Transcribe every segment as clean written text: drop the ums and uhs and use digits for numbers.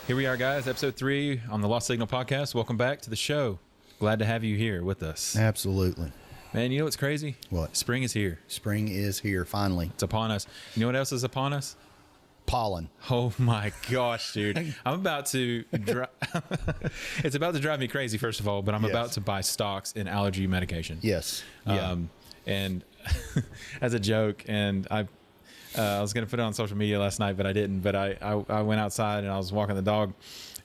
Here we are, guys. Episode 3 on the Lost Signal podcast. Welcome back to the show. Glad to have you here with us. Absolutely. Man, you know what's crazy? What? Spring is here. Spring is here, finally. It's upon us. You know what else is upon us? Pollen. Oh my gosh, dude. I'm about to it's about to drive me crazy, first of all, but I'm about to buy stocks in allergy medication. Yes. Yeah. And as a joke, and I was going to put it on social media last night, but I didn't. But I went outside and I was walking the dog,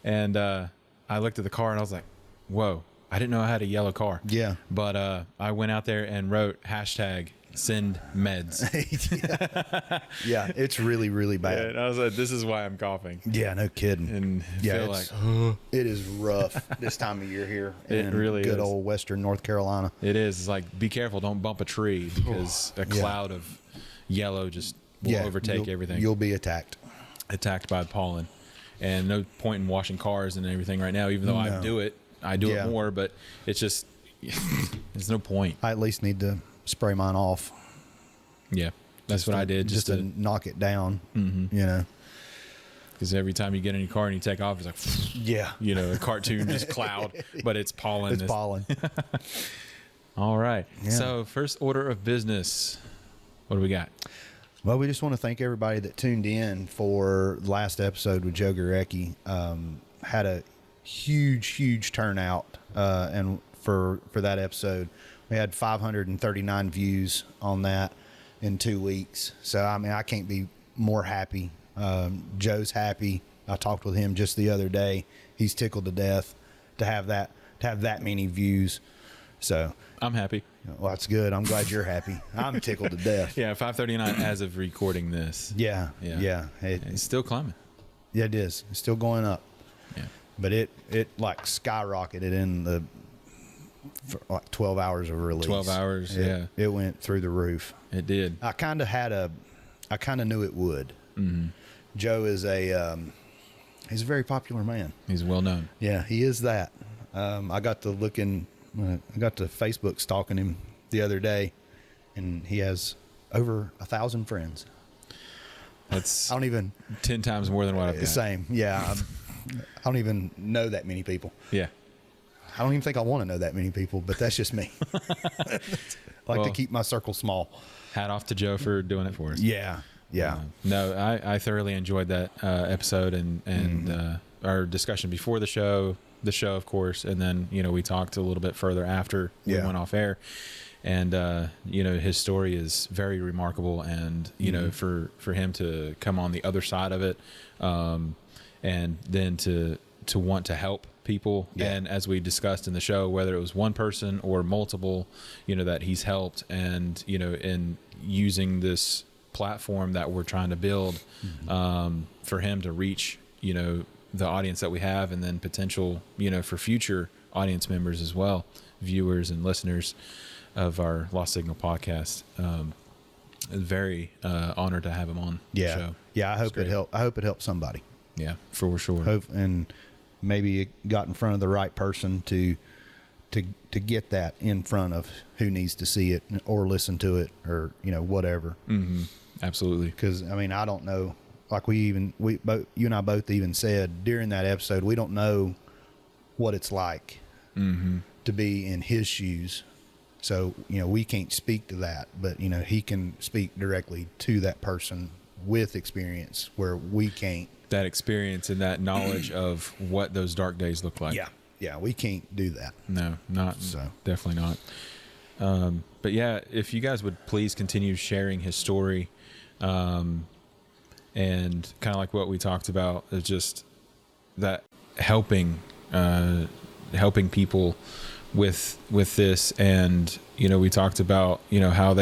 and I looked at the car and I was like, whoa, I didn't know I had a yellow car. Yeah. But I went out there and wrote #send meds. Yeah, it's really, really bad. And I was like, this is why I'm coughing. Yeah, no kidding. And yeah, feel like, it is rough this time of year here It in really good is. old Western North Carolina. it is. It's like, be careful, don't bump a tree, because a cloud of yellow just will overtake everything. You'll be attacked. Attacked by pollen. And no point in washing cars and everything right now, even though I do it more, but it's just, there's no point. I at least need to spray mine off. Yeah, that's what I did. Just to knock it down, you know. Because every time you get in your car and you take off, it's like, Yeah. you know, a cartoon just cloud, but it's pollen. It's pollen. All right. Yeah. So first order of business, what do we got? Well, we just want to thank everybody that tuned in for the last episode with Joe Gurecki. Had a huge turnout, and for that episode, we had 539 views on that in 2 weeks. So I mean, I can't be more happy. Joe's happy. I talked with him just the other day. He's tickled to death to have that many views. So I'm happy. well, that's good. I'm glad you're happy. I'm tickled to death. Yeah, 539 as of recording this. Yeah. It's still climbing. Yeah, it is. It's still going up. Yeah. But it like skyrocketed in the for like 12 hours of release. 12 hours, It went through the roof. It did. I kind of knew it would. Mm-hmm. Joe is he's a very popular man. He's well known. Yeah, he is that. I got to Facebook stalking him the other day, and he has over 1,000 friends. That's I don't even 10 times more than what I've got. same. Yeah, I don't even know that many people. Yeah. I don't even think I want to know that many people, but that's just me. I like to keep my circle small. Hat off to Joe for doing it for us. Yeah. No, I thoroughly enjoyed that episode and our discussion before the show, of course, and then, you know, we talked a little bit further after we went off air. And, you know, his story is very remarkable, and, you know, for him to come on the other side of it, and then to want to help people. Yeah. And as we discussed in the show, whether it was one person or multiple, you know, that he's helped, and, you know, in using this platform that we're trying to build, for him to reach, you know, the audience that we have, and then potential, you know, for future audience members as well, viewers and listeners of our Lost Signal podcast. Very honored to have him on the show. Yeah, I hope it helped somebody. Yeah, for sure. And maybe it got in front of the right person to get that in front of who needs to see it or listen to it, or, you know, whatever. Mm-hmm. Absolutely. Because I mean, I don't know. Like you and I both even said during that episode, we don't know what it's like to be in his shoes. So, you know, we can't speak to that, but, you know, he can speak directly to that person with experience where we can't. That experience and that knowledge of what those dark days look like. Yeah, we can't do that. No, definitely not. But yeah, if you guys would please continue sharing his story, and kind of like what we talked about, is just that helping people with this. And, you know, we talked about, you know, how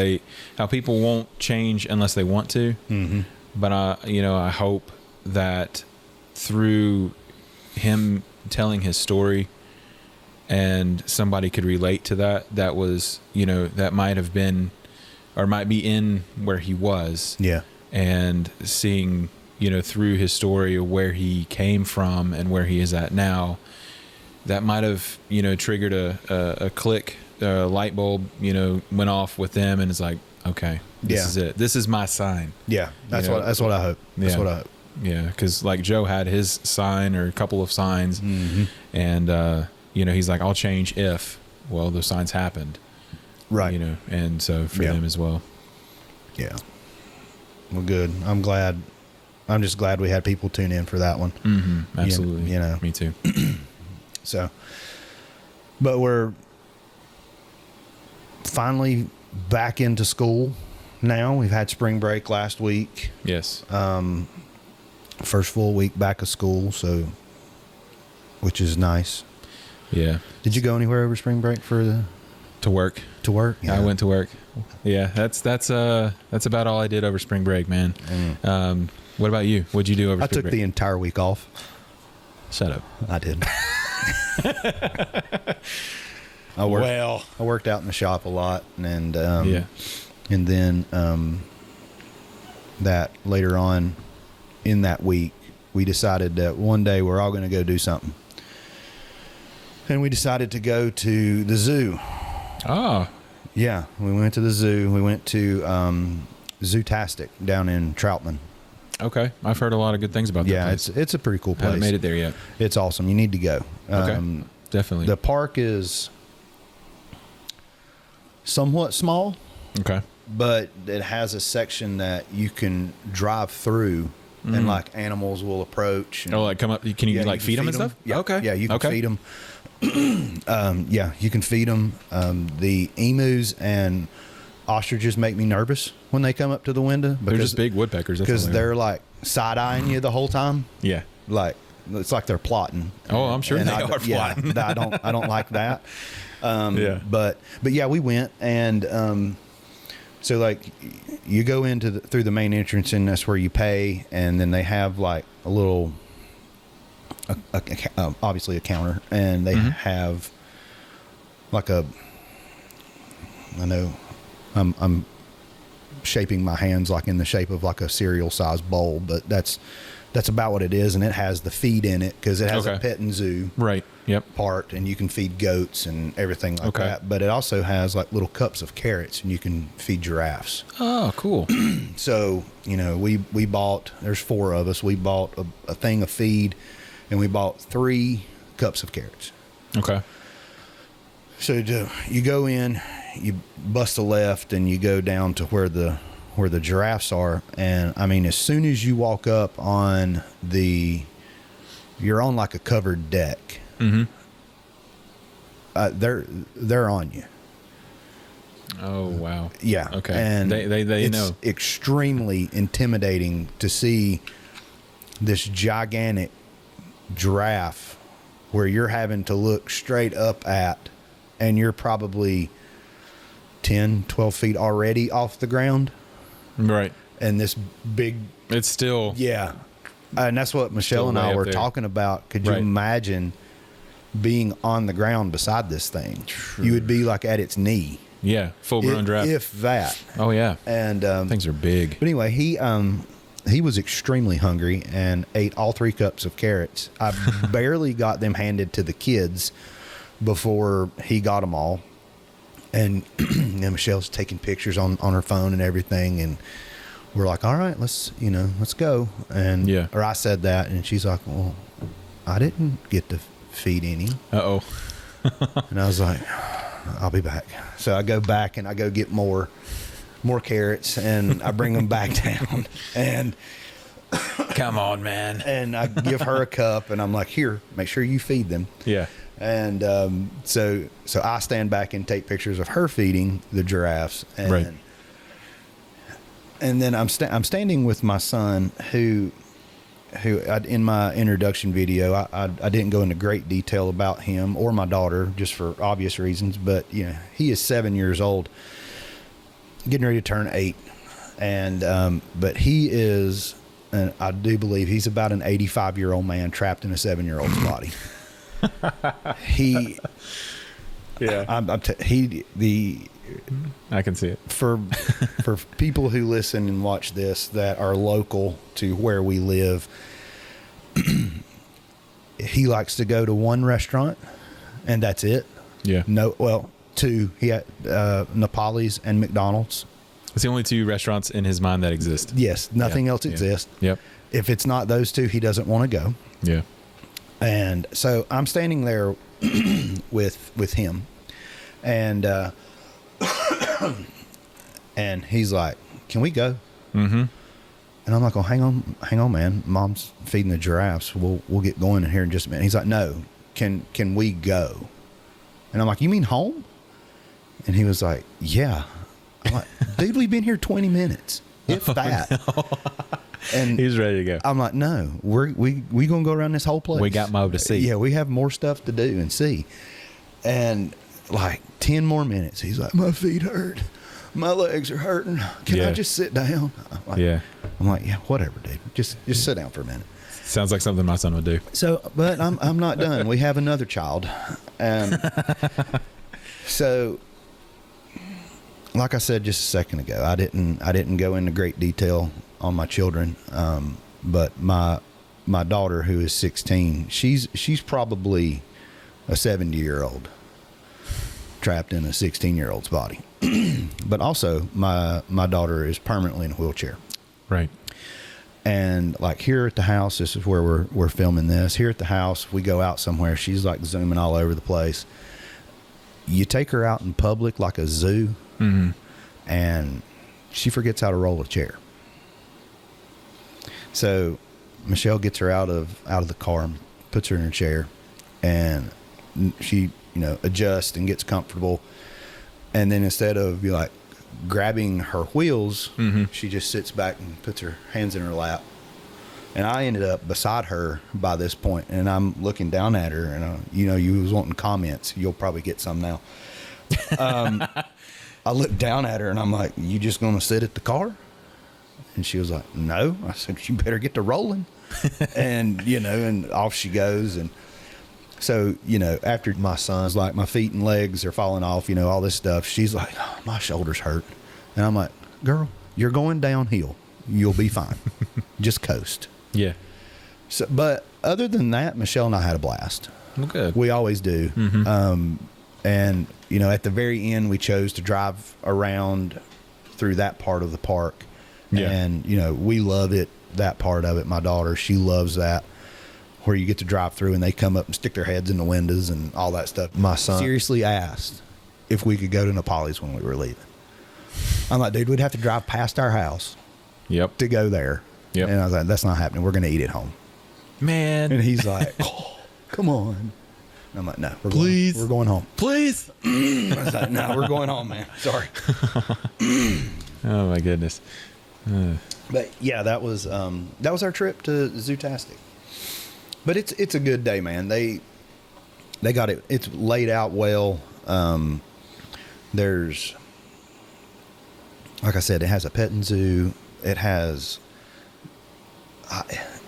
people won't change unless they want to. Mm-hmm. But you know, I hope that through him telling his story, and somebody could relate to that was, you know, that might have been or might be in where he was. Yeah. And seeing, you know, through his story of where he came from and where he is at now, that might have, you know, triggered a click, a light bulb, you know, went off with them, and it's like, okay, this is it. This is my sign. Yeah. That's what I hope. That's what I hope. Yeah, because like Joe had his sign or a couple of signs, and he's like, I'll change if. Well, those signs happened, right? And so for them as well. Yeah. Well, good. I'm glad. I'm just glad we had people tune in for that one. Mm-hmm, absolutely. Me too. So, but we're finally back into school now. We've had spring break last week. Yes. First full week back of school, so which is nice. Yeah. Did you go anywhere over spring break to work? To work? Yeah. I went to work. Yeah, that's about all I did over spring break, man. What about you? What'd you do over spring break? I took the entire week off. Shut up. I did. I worked out in the shop a lot, and and then that later on in that week, we decided that one day we're all going to go do something, and we decided to go to the zoo. Oh, yeah, we went to the zoo. We went to Zootastic down in Troutman. Okay, I've heard a lot of good things about that. Yeah, place. it's a pretty cool place. Haven't made it there yet. It's awesome. You need to go. Okay, definitely. The park is somewhat small. Okay, but it has a section that you can drive through, and like animals will approach. And, like come up. Can you feed them and stuff? Yeah. Okay. Yeah, you can feed them. You can feed them. The emus and ostriches make me nervous when they come up to the window because they're just big woodpeckers. Because they're like side eyeing you the whole time. Yeah, like it's like they're plotting. Oh, I'm sure they are plotting. Yeah, I don't like that. But yeah, we went, and so like you go into through the main entrance, and that's where you pay, and then they have like a little, obviously a counter, and they have like I know I'm shaping my hands like in the shape of like a cereal size bowl, but that's about what it is, and it has the feed in it because it has a pet and zoo part, and you can feed goats and everything like that. But it also has like little cups of carrots, and you can feed giraffes. Oh, cool. So we bought. There's 4 of us. We bought a thing of feed, and we bought 3 cups of carrots. Okay. So you go in, you bust a left, and you go down to where the giraffes are, and I mean, as soon as you walk up on you're on like a covered deck. They're on you. Oh wow. Yeah. Okay. And they it's know. Extremely intimidating to see this gigantic giraffe where you're having to look straight up at, and you're probably 10, 12 feet already off the ground. Right. And this big... It's still... Yeah. And that's what Michelle and I were talking about. Could you imagine being on the ground beside this thing? You would be like at its knee. Yeah. Full-grown giraffe. If that. Oh, yeah. And things are big. But anyway, he was extremely hungry and ate all 3 cups of carrots. I barely got them handed to the kids before he got them all. And Michelle's taking pictures on her phone and everything, and we're like, all right, let's go. And or I said that, and she's like, well, I didn't get to feed any. Uh-oh. And I was like, I'll be back. So I go back and I go get more carrots, and I bring them back down, and come on, man. And I give her a cup, and I'm like, here, make sure you feed them. Yeah. And so I stand back and take pictures of her feeding the giraffes, and and then I'm standing with my son, who in my introduction video I didn't go into great detail about him or my daughter just for obvious reasons, but he is 7 years old, getting ready to turn 8, and but he is, and I do believe he's about an 85-year-old man trapped in a 7-year-old's body. I can see it. For people who listen and watch this that are local to where we live, he likes to go to one restaurant, and that's it. Yeah. No, well, 2. He had Nepali's and McDonald's. It's the only two restaurants in his mind that exist. Yes, nothing else exists. Yep. If it's not those two, he doesn't want to go. Yeah. And so I'm standing there with him, and and he's like, "Can we go?" Mm-hmm. And I'm like, "Oh, hang on, man. Mom's feeding the giraffes. We'll get going in here in just a minute." He's like, "No, can we go?" And I'm like, "You mean home?" And he was like, "Yeah." I'm like, "Dude, we've been here 20 minutes, if that." No. And he's ready to go. I'm like, "No, we gonna go around this whole place. We got more to see. Yeah, we have more stuff to do and see." And like 10 more minutes, he's like, "My feet hurt, my legs are hurting. Can I just sit down?" I'm like, "Yeah, whatever, dude. Just sit down for a minute." Sounds like something my son would do. So, but I'm not done. We have another child, and so, like I said just a second ago, I didn't go into great detail on my children, but my daughter, who is 16, she's probably a 70-year-old trapped in a 16-year-old's body. But also, my daughter is permanently in a wheelchair. Right. And like here at the house, this is where we're filming this. Here at the house, we go out somewhere. She's like zooming all over the place. You take her out in public like a zoo, and she forgets how to roll a chair. So Michelle gets her out of the car and puts her in a chair, and she adjusts and gets comfortable. And then instead of grabbing her wheels, she just sits back and puts her hands in her lap. And I ended up beside her by this point, and I'm looking down at her, and you was wanting comments. You'll probably get some now. I looked down at her, and I'm like, "You just gonna sit at the car?" And she was like, "No." I said, "You better get to rolling." And and off she goes. And so after my son's like, my feet and legs are falling off, all this stuff, she's like, "Oh, my shoulders hurt." And I'm like, "Girl, you're going downhill. You'll be fine. Just coast." Yeah. So, but other than that, Michelle and I had a blast. Okay. We always do. And at the very end, we chose to drive around through that part of the park. Yeah. And we love it. That part of it. My daughter, she loves that, where you get to drive through and they come up and stick their heads in the windows and all that stuff. My son seriously asked if we could go to Nepali's when we were leaving. I'm like, "Dude, we'd have to drive past our house to go there." Yep. And I was like, "That's not happening. We're going to eat at home." Man. And he's like, "Oh, come on." And I'm like, "No, we're going home. Please." I was like, "No, we're going home, man. Sorry." Oh my goodness. But yeah, that was our trip to Zootastic. But it's a good day, man. They got it. It's laid out well. There's, like I said, it has a petting zoo. It has,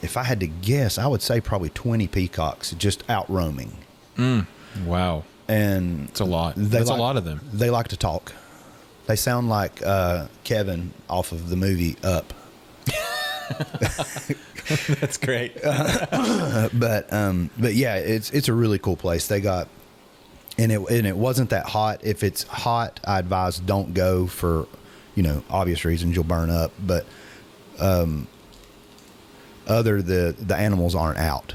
if I had to guess, I would say probably 20 peacocks just out roaming. Wow. And it's a lot. That's a lot of them. They like to talk. They sound like Kevin off of the movie Up. That's great. But yeah, it's a really cool place. They got, and it wasn't that hot. If it's hot, I advise don't go for, obvious reasons. You'll burn up. But the animals aren't out.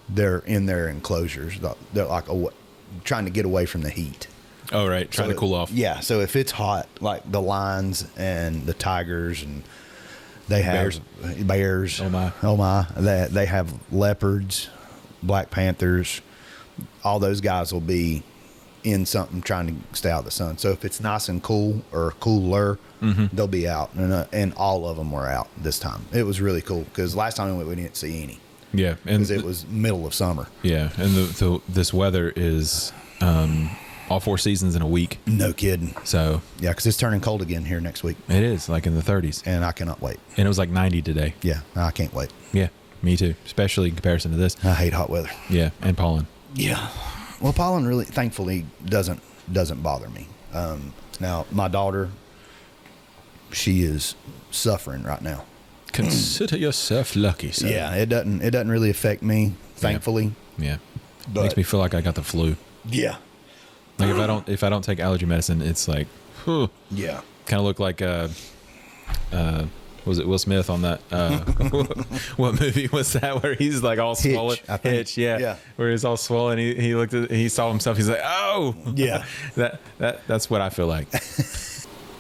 They're in their enclosures. They're like trying to get away from the heat. Oh, right. Trying to cool off. Yeah. So if it's hot, like the lions and the tigers, and they have bears. Oh my. They have leopards, Black Panthers. All those guys will be in something trying to stay out of the sun. So if it's nice and cool or cooler, they'll be out. And all of them were out this time. It was really cool because last time we didn't see any. Yeah. Because it was middle of summer. Yeah. And this weather is all 4 seasons in a week. No kidding. So yeah, because it's turning cold again here next week. It is, like in the 30s. And I cannot wait. And it was like 90 today. Yeah, I can't wait. Yeah, me too. Especially in comparison to this. I hate hot weather. Yeah, and pollen. Yeah. Well, pollen really, thankfully, doesn't bother me. Now, my daughter, she is suffering right now. Consider yourself lucky, sir. Yeah, it doesn't really affect me, thankfully. Yeah. But makes me feel like I got the flu. Yeah. Like if I don't take allergy medicine, it's like, whew. Yeah. kind of looked like was it Will Smith on that? What movie was that where he's like all swollen? Hitch, yeah. Where he's all swollen. He saw himself. He's like, oh, yeah. That's what I feel like.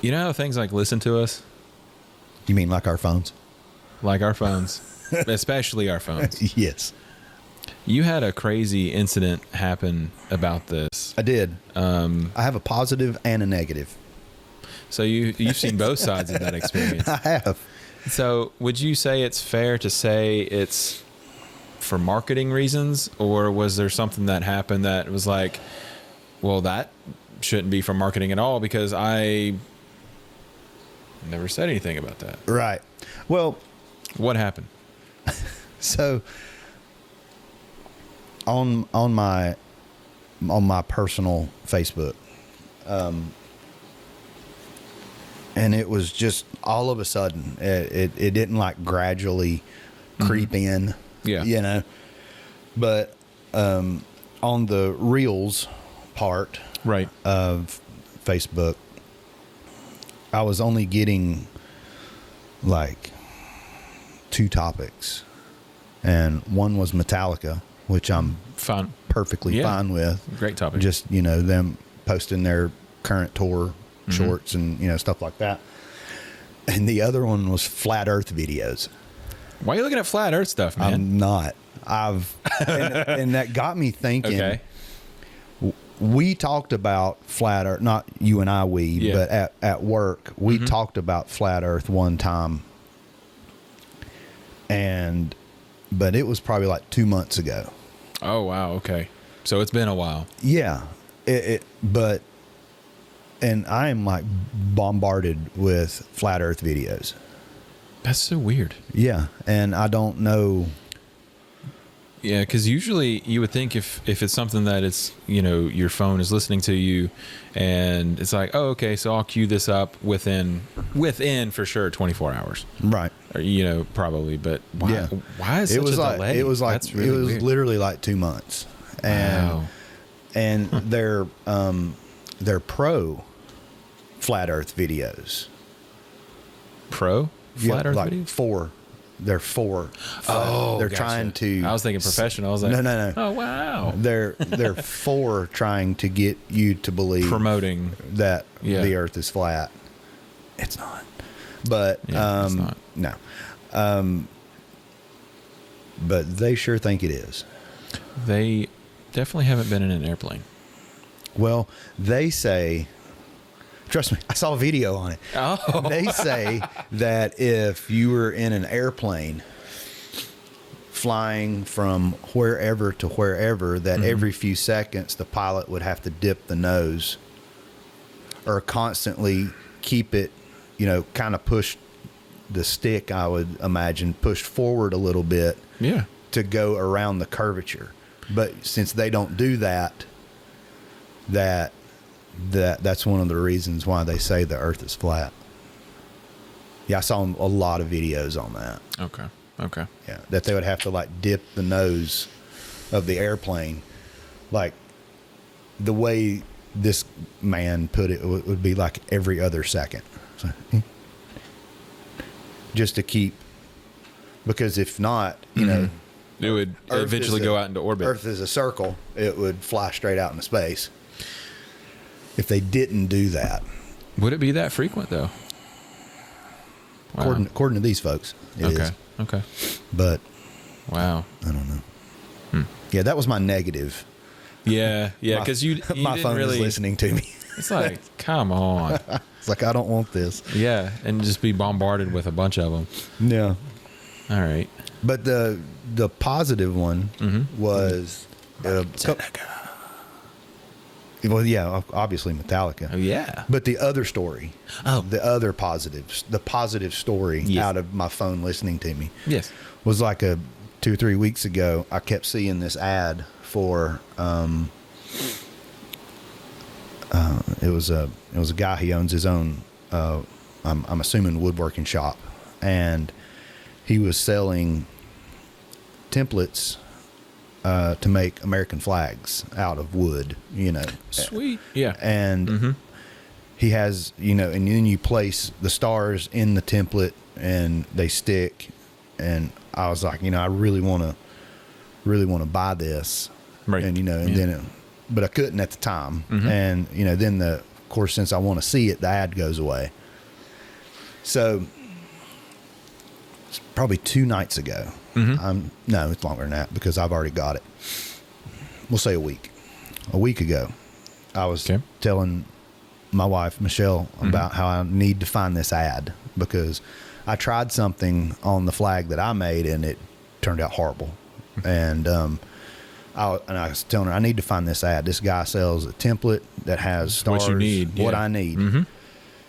You know how things like listen to us? You mean like our phones? Like our phones, especially our phones. Yes. You had a crazy incident happen about this. I did. I have a positive and a negative. So you've seen both sides of that experience. I have. So would you say it's fair to say it's for marketing reasons, or was there something that happened that was like, well, that shouldn't be for marketing at all because I never said anything about that? Right. Well, what happened? So on my personal Facebook, and it was just all of a sudden, it didn't like gradually creep in, yeah, but on the Reels part right of Facebook, I was only getting like 2 topics, and one was Metallica, which I'm perfectly fine with. Great topic. Just, them posting their current tour shorts and, stuff like that. And the other one was flat earth videos. Why are you looking at flat earth stuff, man? I'm not. And that got me thinking. Okay. We talked about flat earth, not you and I, but at work, we talked about flat earth one time. But it was probably like 2 months ago. Oh, wow. Okay. So it's been a while. Yeah. And I am like bombarded with flat earth videos. That's so weird. Yeah. And I don't know. Yeah, because usually you would think if it's something that it's, your phone is listening to you and it's like, oh, okay, so I'll queue this up within for sure 24 hours. Right. Or, probably. But why is such a delay? It was like, That's really weird. Literally like 2 months. Wow. And they're pro flat earth videos. Pro flat earth like videos? They're 4. Oh, they're gotcha. trying to. I was thinking professional. I was like, no. Oh, wow. They're 4 trying to get you to believe Promoting that the Earth is flat. It's not. But it's not. No. But they sure think it is. They definitely haven't been in an airplane. Well, they say. Trust me, I saw a video on it. Oh. They say that if you were in an airplane flying from wherever to wherever, that every few seconds the pilot would have to dip the nose or constantly keep it, kind of push the stick, I would imagine, pushed forward a little bit to go around the curvature. But since they don't do that, that's one of the reasons why they say the Earth is flat. Yeah, I saw a lot of videos on that. Okay. Yeah, that they would have to like dip the nose of the airplane, like the way this man put it would be like every other second, so, just to keep, because if not, it would eventually go out into orbit. Earth is a circle; it would fly straight out into space. If they didn't do that. Would it be that frequent, though? Wow. According to these folks, it is. Okay. But, wow. I don't know. Yeah, that was my negative. Yeah, because you my didn't phone really, is listening to me. It's like, come on. It's like, I don't want this. Yeah, and just be bombarded with a bunch of them. Yeah. All right. But the positive one was... Well, yeah, obviously Metallica. Oh, yeah. But the other story, the other positives, the positive story out of my phone listening to me, was like 2 or 3 weeks ago. I kept seeing this ad for it was a guy. He owns his own. I'm assuming woodworking shop, and he was selling templates to make American flags out of wood, Sweet. Yeah. And he has, and then you place the stars in the template and they stick. And I was like, I really want to buy this. Right. And, then, but I couldn't at the time. And, then of course, since I want to see it, the ad goes away. So it's probably 2 nights ago. No, it's longer than that because I've already got it. We'll say a week. A week ago, I was telling my wife, Michelle, about how I need to find this ad because I tried something on the flag that I made and it turned out horrible. And I was telling her, I need to find this ad. This guy sells a template that has stars, what you need, what I need.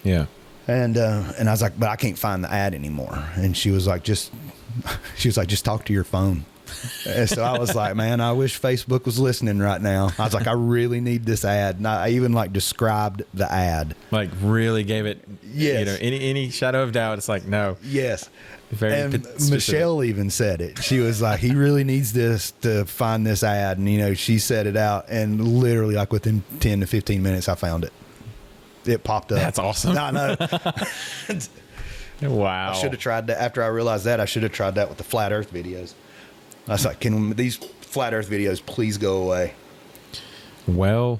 Yeah. And I was like, but I can't find the ad anymore. And she was like, just talk to your phone. And so I was like, man, I wish Facebook was listening right now. I was like, I really need this ad. And I even described the ad. Like really gave it, any shadow of doubt. It's like, no. Yes. Very and specific. Michelle even said it. She was like, he really needs this to find this ad. And, she set it out. And literally within 10 to 15 minutes, I found it. It popped up. That's awesome. I know. Wow. I should have tried that. After I realized that, I should have tried that with the flat earth videos. I was like, can these flat earth videos please go away? Well,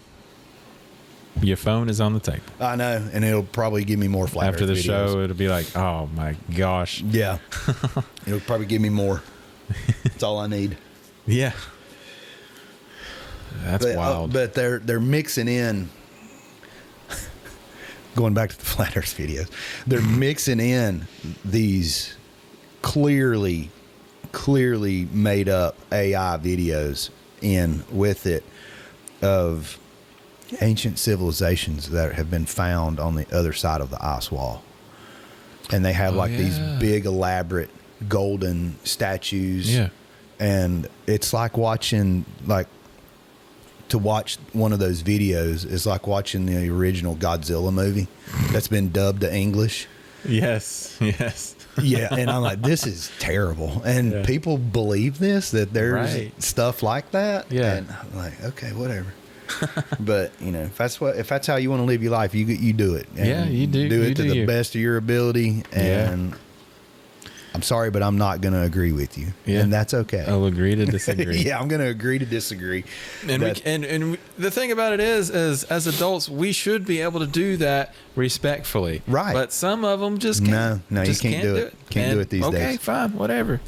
your phone is on the table. I know, and it'll probably give me more flat After earth the videos. show, it'll be like, oh my gosh. Yeah. It'll probably give me more. That's all I need. Yeah. That's wild. But they're mixing in, going back to the flat earth videos, they're mixing in these clearly made up AI videos in with it of ancient civilizations that have been found on the other side of the ice wall. And they have these big elaborate golden statues. Yeah. And it's like watching to watch one of those videos is like watching the original Godzilla movie that's been dubbed to English. Yes. Yeah, and I'm like, this is terrible. And people believe this, that there's stuff like that. Yeah. And I'm like, okay, whatever. But, if that's how you want to live your life, you do it. And you do. Do you it to the best of your ability. And I'm sorry, but I'm not going to agree with you. Yeah. And that's okay. I'll agree to disagree. Yeah, I'm going to agree to disagree. And the thing about it is as adults, we should be able to do that respectfully. Right. But some of them just can't. No, you can't do it. Can't do it these days. Okay, fine, whatever.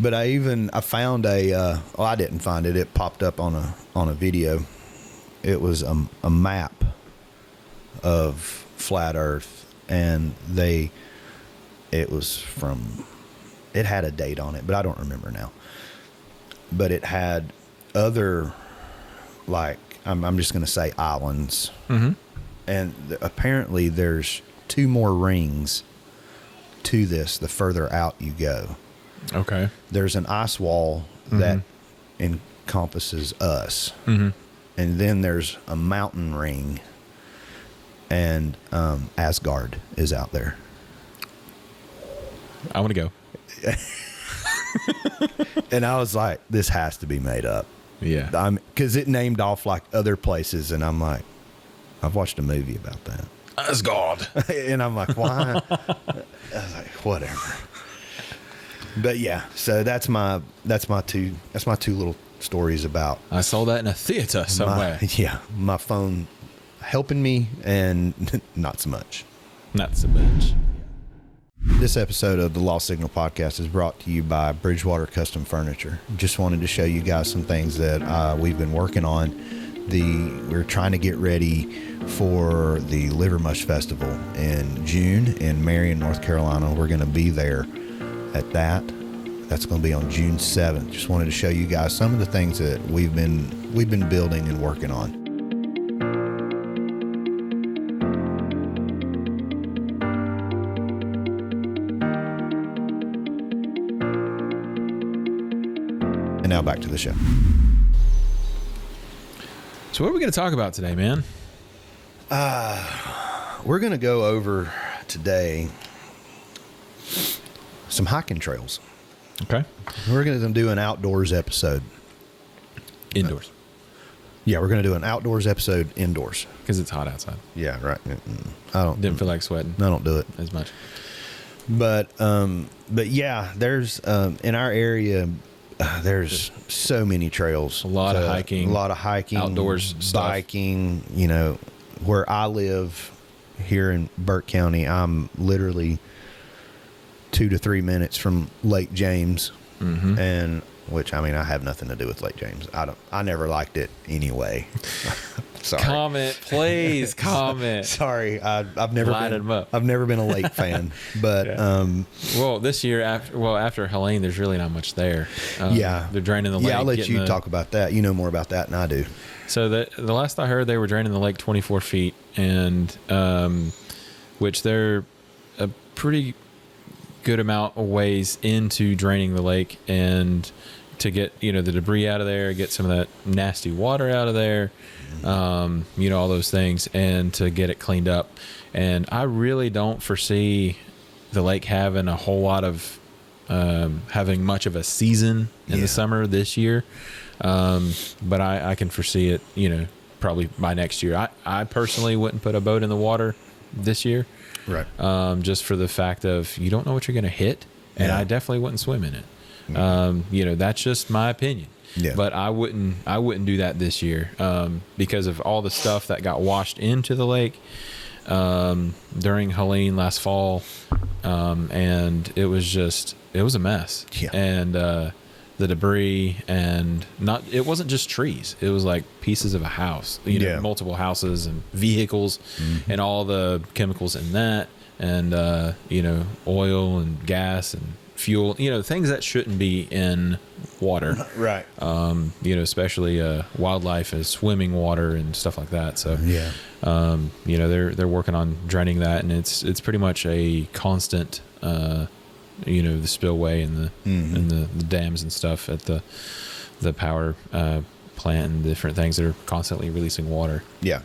But I found I didn't find it. It popped up on a video. It was a map of flat Earth, and it had a date on it, but I don't remember now. But it had other, I'm just going to say islands. And apparently there's 2 more rings to this the further out you go. Okay. There's an ice wall that encompasses us. And then there's a mountain ring, and Asgard is out there. I want to go. And I was like, this has to be made up. Yeah. Because it named off other places, and I'm like, I've watched a movie about that. Asgard. And I'm like, why? I was like, whatever. But yeah, so that's my two little stories about. I saw that in a theater somewhere. My phone helping me and not so much. Not so much. This episode of the Lost Signal Podcast is brought to you by Bridgewater Custom Furniture. Just wanted to show you guys some things that we've been working on. We're trying to get ready for the Livermush Festival in June in Marion, North Carolina. We're going to be there at that. That's going to be on June 7th. Just wanted to show you guys some of the things that we've been building and working on. And now back to the show. So what are we going to talk about today, man? We're going to go over today some hiking trails. Okay. We're going to do an outdoors episode. Indoors. Yeah, we're going to do an outdoors episode indoors. because it's hot outside. Yeah, right. I don't Didn't feel like sweating. I don't do it as much. But yeah, there's in our area, there's so many trails. A lot of hiking, outdoors stuff. biking. You know, where I live here in Burke County, I'm literally 2 to 3 minutes from Lake James, and which, I mean, I have nothing to do with Lake James. I never liked it anyway. Sorry. Comment, please. Comment. Sorry, I've never Light been. them up. I've never been a lake fan, but well, this year after Helene, there's really not much there. They're draining the lake. Yeah, I'll let you talk about that. You know more about that than I do. So the last I heard, they were draining the lake 24 feet, and which they're a pretty good amount of ways into draining the lake, and to get the debris out of there, get some of that nasty water out of there, all those things, and to get it cleaned up. And I really don't foresee the lake having a whole lot of having much of a season in the summer this year, but I can foresee it probably by next year. I personally wouldn't put a boat in the water this year, right? Just for the fact of you don't know what you're going to hit, and I definitely wouldn't swim in it. That's just my opinion. Yeah. But I wouldn't do that this year, because of all the stuff that got washed into the lake during Helene last fall, and it was a mess. Yeah. And the debris, and it wasn't just trees. It was like pieces of a house, multiple houses and vehicles, and all the chemicals in that, and oil and gas and fuel, things that shouldn't be in water, right? Especially wildlife as swimming water and stuff like that. So they're working on draining that, and it's pretty much a constant, the spillway and the dams and stuff at the power plant and different things that are constantly releasing water. Yeah.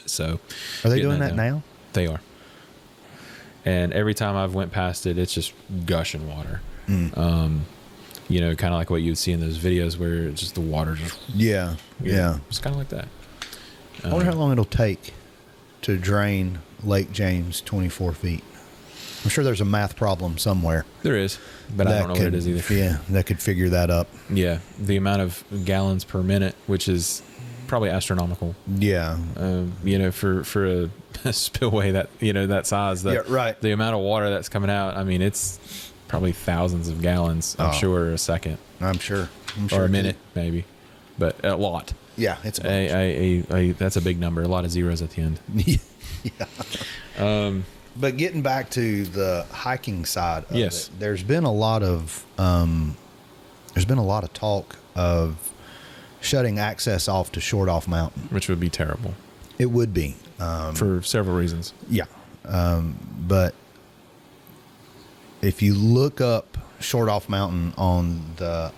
So are they doing that now? They are. And every time I've went past it, it's just gushing water. Kind of like what you would see in those videos where it's just the water just... Yeah. It's kind of like that. I wonder how long it'll take to drain Lake James 24 feet. I'm sure there's a math problem somewhere. There is, but I don't know what it is either. Yeah, that could figure that up. Yeah, the amount of gallons per minute, which is probably astronomical. Yeah. For a spillway that size, right. The amount of water that's coming out, I mean, it's probably thousands of gallons, I'm sure, a second. I'm sure. Or a minute, maybe. But a lot. Yeah, it's a that's a big number. A lot of zeros at the end. Yeah. But getting back to the hiking side of yes. it, there's been a lot of talk of shutting access off to Short Off Mountain, which would be terrible. It would be for several reasons. Yeah, but if you look up Short Off Mountain on the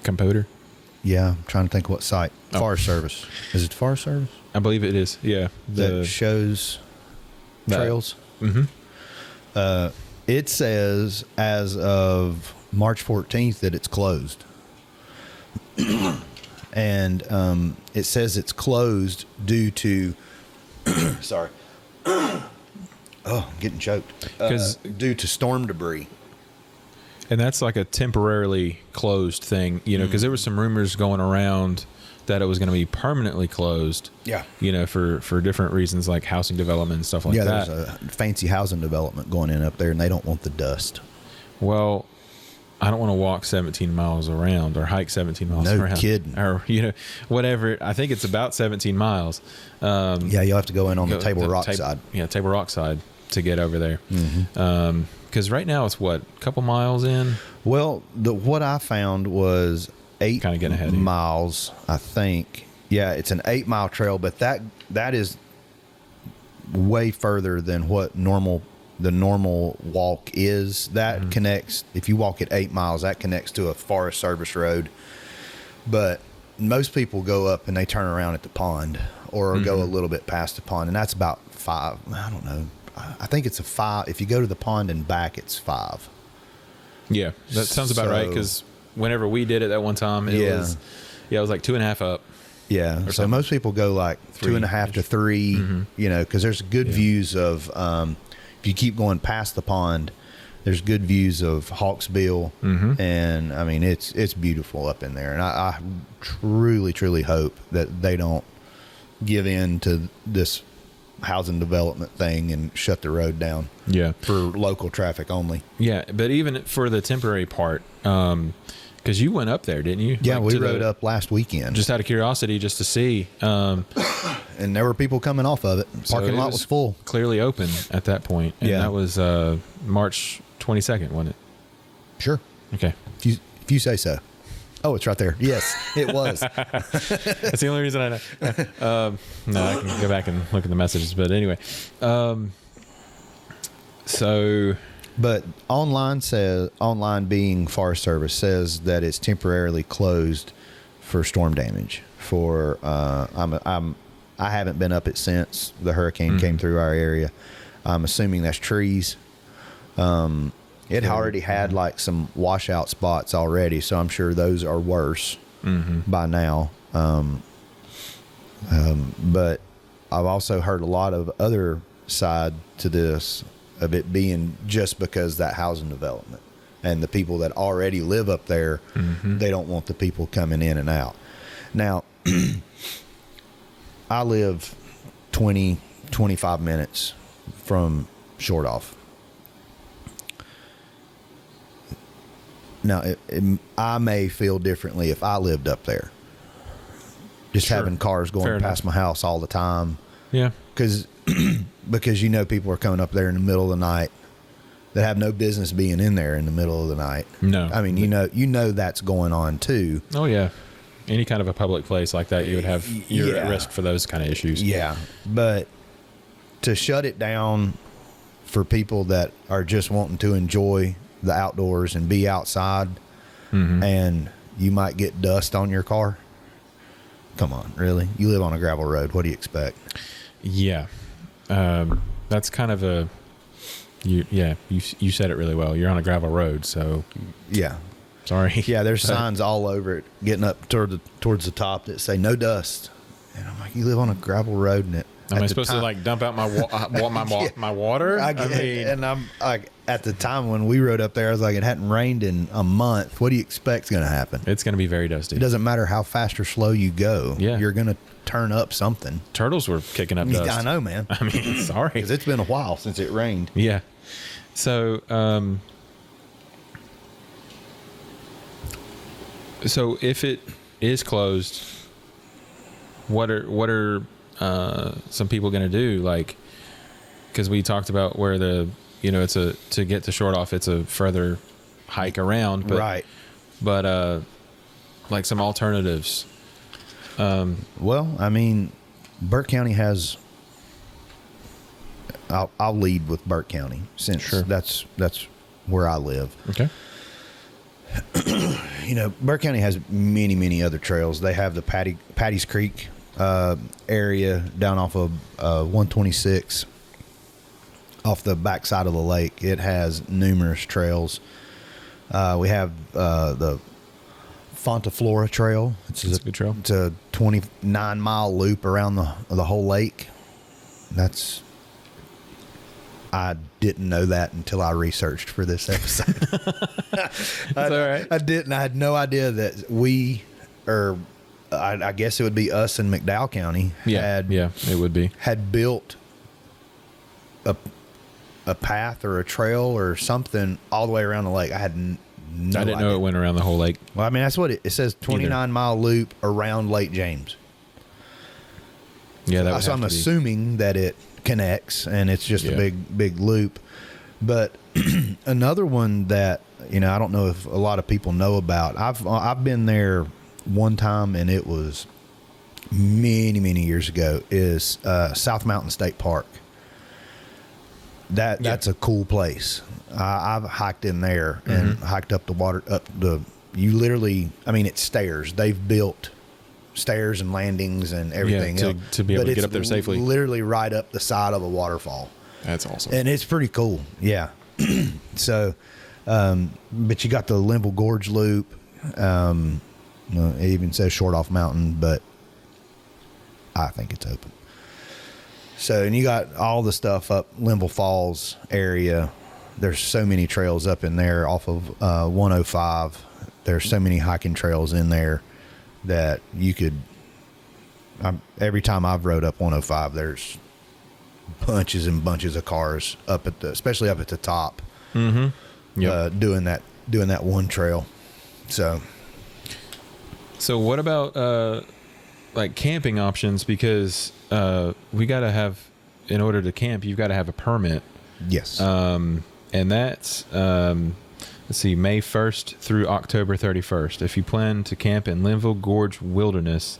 computer, I'm trying to think what site. Forest Service. Is it Forest Service? I believe it is. Yeah, that shows trails. Mm-hmm. It says as of March 14th that it's closed. And it says it's closed due to sorry. I'm getting choked. Due to storm debris. And that's like a temporarily closed thing, because there was some rumors going around that it was going to be permanently closed. Yeah. For different reasons like housing development and stuff like that. Yeah, there's a fancy housing development going in up there, and they don't want the dust. Well, I don't want to walk 17 miles around or hike 17 miles around. No kidding. Or, whatever. I think it's about 17 miles. Yeah, you'll have to go in on the Table Rock side. Yeah, Table Rock side to get over there. Mm-hmm. Because right now it's a couple miles in? Well, what I found was 8 kind of getting ahead miles, I think. Yeah, it's an 8-mile trail, but that is way further than what the normal walk is. That connects, if you walk at 8 miles, that connects to a Forest Service road. But most people go up and they turn around at the pond or go a little bit past the pond, and that's about 5. I don't know. I think it's a 5. If you go to the pond and back, it's 5. Yeah, that sounds about right, because whenever we did it that one time, it was like 2.5 up. Yeah. So something. most people go like 2.5 to 3, you know, because there's good views of, if you keep going past the pond, there's good views of Hawksbill. And I mean, it's beautiful up in there. And I truly, truly hope that they don't give in to this housing development thing and shut the road down for local traffic only. Yeah. But even for the temporary part, because you went up there, didn't you? Yeah, like we rode up last weekend. Just out of curiosity, just to see. And there were people coming off of it. Parking lot was full. Clearly open at that point. And that was March 22nd, wasn't it? Sure. Okay. If you say so. Oh, it's right there. Yes, it was. That's the only reason I know. No, I can go back and look at the messages. But anyway. But online being Forest Service says that it's temporarily closed for storm damage. For I haven't been up it since the hurricane came through our area. I'm assuming that's trees. It already had like some washout spots already, so I'm sure those are worse by now. But I've also heard a lot of other side to this of it being just because that housing development and the people that already live up there, they don't want the people coming in and out. Now, I live 25 minutes from Short Off. Now, I may feel differently if I lived up there. Just having cars going past my house all the time. Yeah. Because you know people are coming up there in the middle of the night that have no business being in there in the middle of the night. No. I mean, you know that's going on too. Oh, yeah. Any kind of a public place like that, you would have, you're at risk for those kind of issues. Yeah. But to shut it down for people that are just wanting to enjoy the outdoors and be outside, and you might get dust on your car. Come on, really? You live on a gravel road. What do you expect? Yeah. That's kind of a, you said it really well. You're on a gravel road, so yeah. Sorry. Yeah, there's signs all over it getting up towards the top that say no dust. And I'm like, you live on a gravel road, and it. Am I supposed to like dump out my my water? I mean, and I'm like, at the time when we rode up there, I was like, it hadn't rained in a month. What do you expect's going to happen? It's going to be very dusty. It doesn't matter how fast or slow you go. Yeah. You're going to turn up something. Turtles were kicking up dust. I know, man. I mean, sorry. Because it's been a while since it rained. Yeah. So, so if it is closed, what are some people going to do? Like, because we talked about where to get to Short Off, it's a further hike around, but, right. But, like some alternatives. Well, I mean, Burke County has, I'll lead with Burke County since that's where I live. Okay. Burke County has many, many other trails. They have the Patty's Creek area down off of 126 off the backside of the lake. It has numerous trails. We have the Fontaflora Trail. It's a good trail. It's a 29-mile loop around the whole lake. I didn't know that until I researched for this episode. That's all right. I didn't. I had no idea that I guess it would be us in McDowell County. It would be. Had built a path or a trail or something all the way around the lake. I had no idea. I didn't know it went around the whole lake. Well, I mean, that's what it says, 29-mile loop around Lake James. Yeah, that would so I'm assuming that it connects and it's just a big loop. But another one that, I don't know if a lot of people know about. I've been there one time, and it was many, many years ago, is South Mountain State Park. That's a cool place. I've hiked in there and hiked up the water, it's stairs. They've built stairs and landings and everything to be able to get up there safely. Literally right up the side of a waterfall. That's awesome. And it's pretty cool. Yeah. So, but you got the Linville Gorge Loop. It even says Short Off Mountain, but I think it's open. So, and you got all the stuff up Linville Falls area. There's so many trails up in there off of 105. There's so many hiking trails in there that you could. Every time I've rode up 105, there's bunches and bunches of cars up at especially up at the top, doing that one trail. So what about like camping options? Because we got to have, in order to camp, you've got to have a permit. Yes. And that's let's see, May 1st through October 31st. If you plan to camp in Linville Gorge Wilderness,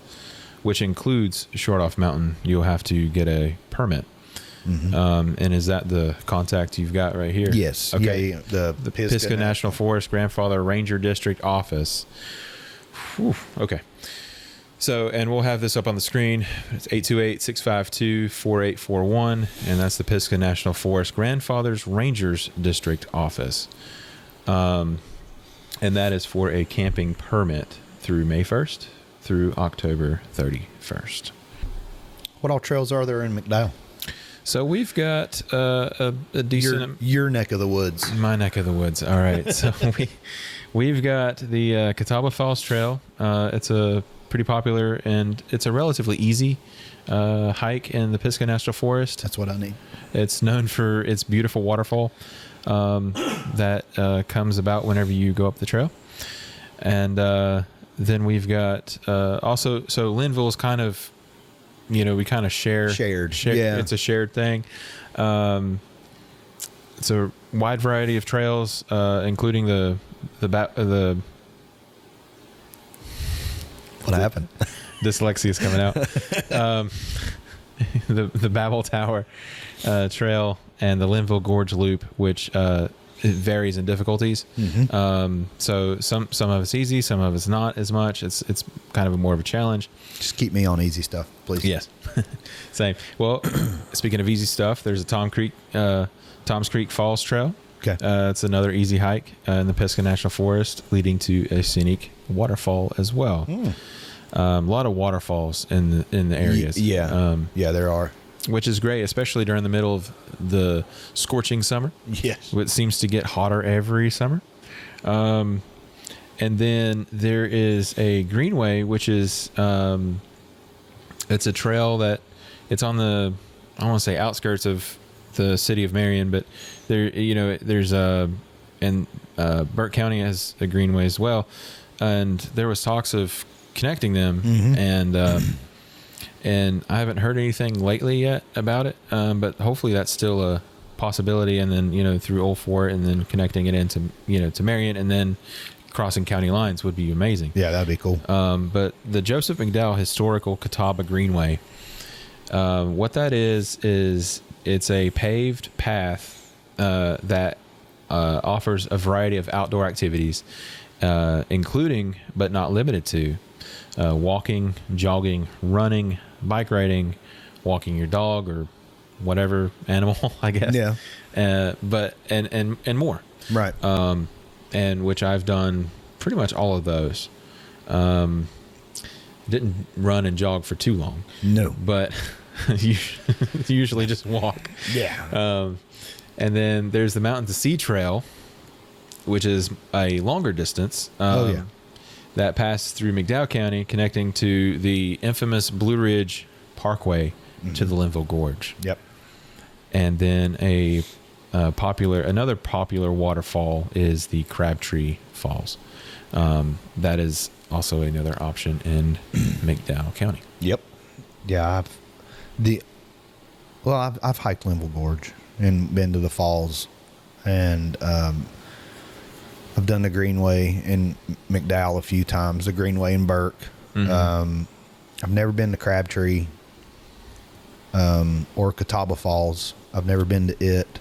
which includes Short Off Mountain, you'll have to get a permit. Mm-hmm. And is that the contact you've got right here? Yes. Okay. Yeah, the Pisgah National Forest Grandfather Ranger District Office. Whew. Okay. So, and we'll have this up on the screen. It's 828-652-4841, and that's the Pisgah National Forest Grandfathers Rangers District Office. And that is for a camping permit through May 1st through October 31st. What all trails are there in McDowell? So we've got a decent... Your neck of the woods. My neck of the woods. All right. So we've got the Catawba Falls Trail. It's a pretty popular, and it's a relatively easy hike in the Pisgah National Forest. That's what I need. It's known for its beautiful waterfall that comes about whenever you go up the trail. And then we've got also, so Linville is kind of, we kind of shared. Yeah. It's a shared thing. It's a wide variety of trails, including the what happened? Dyslexia is coming out. The Babel Tower Trail and the Linville Gorge Loop, which it varies in difficulties. Mm-hmm. So some of it's easy, some of it's not as much. It's kind of more of a challenge. Just keep me on easy stuff, please. Yes. Same. Well, speaking of easy stuff, there's a Tom's Creek Falls Trail. Okay. It's another easy hike in the Pisgah National Forest, leading to a scenic waterfall as well. A lot of waterfalls in the areas. Yeah. There are. Which is great, especially during the middle of the scorching summer. Yes. It seems to get hotter every summer. And then there is a greenway, which is it's a trail that it's on the, I want to say outskirts of the city of Marion, but there's and Burke County has a greenway as well, and there was talks of connecting them, and I haven't heard anything lately yet about it, but hopefully that's still a possibility. And then through Old Fort, and then connecting it into to Marion, and then crossing county lines would be amazing. Yeah, that'd be cool. But the Joseph McDowell Historical Catawba Greenway, what that is it's a paved path that offers a variety of outdoor activities, including but not limited to walking, jogging, running, bike riding, walking your dog or whatever animal, I guess. Yeah. But and more. Right. And which I've done pretty much all of those. Didn't run and jog for too long. No. But usually just walk. Yeah. And then there's the Mountain to Sea Trail, which is a longer distance. That passed through McDowell County, connecting to the infamous Blue Ridge Parkway to the Linville Gorge. Yep. And then another popular waterfall is the Crabtree Falls. That is also another option in McDowell County. Yep. Yeah. I've hiked Linville Gorge and been to the falls, and I've done the Greenway in McDowell a few times, the Greenway in Burke. Mm-hmm. I've never been to Crabtree or Catawba Falls. I've never been to it.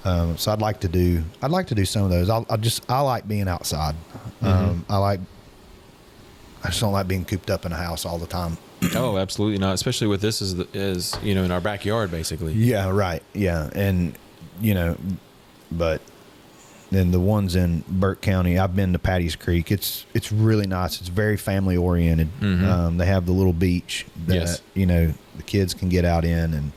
So I'd like to do some of those. I like being outside. Mm-hmm. I just don't like being cooped up in a house all the time. Oh, absolutely not. Especially with this as in our backyard, basically. Yeah. Right. Yeah. And but the ones in Burke County, I've been to Patty's Creek. It's really nice. It's very family oriented. They have the little beach that the kids can get out in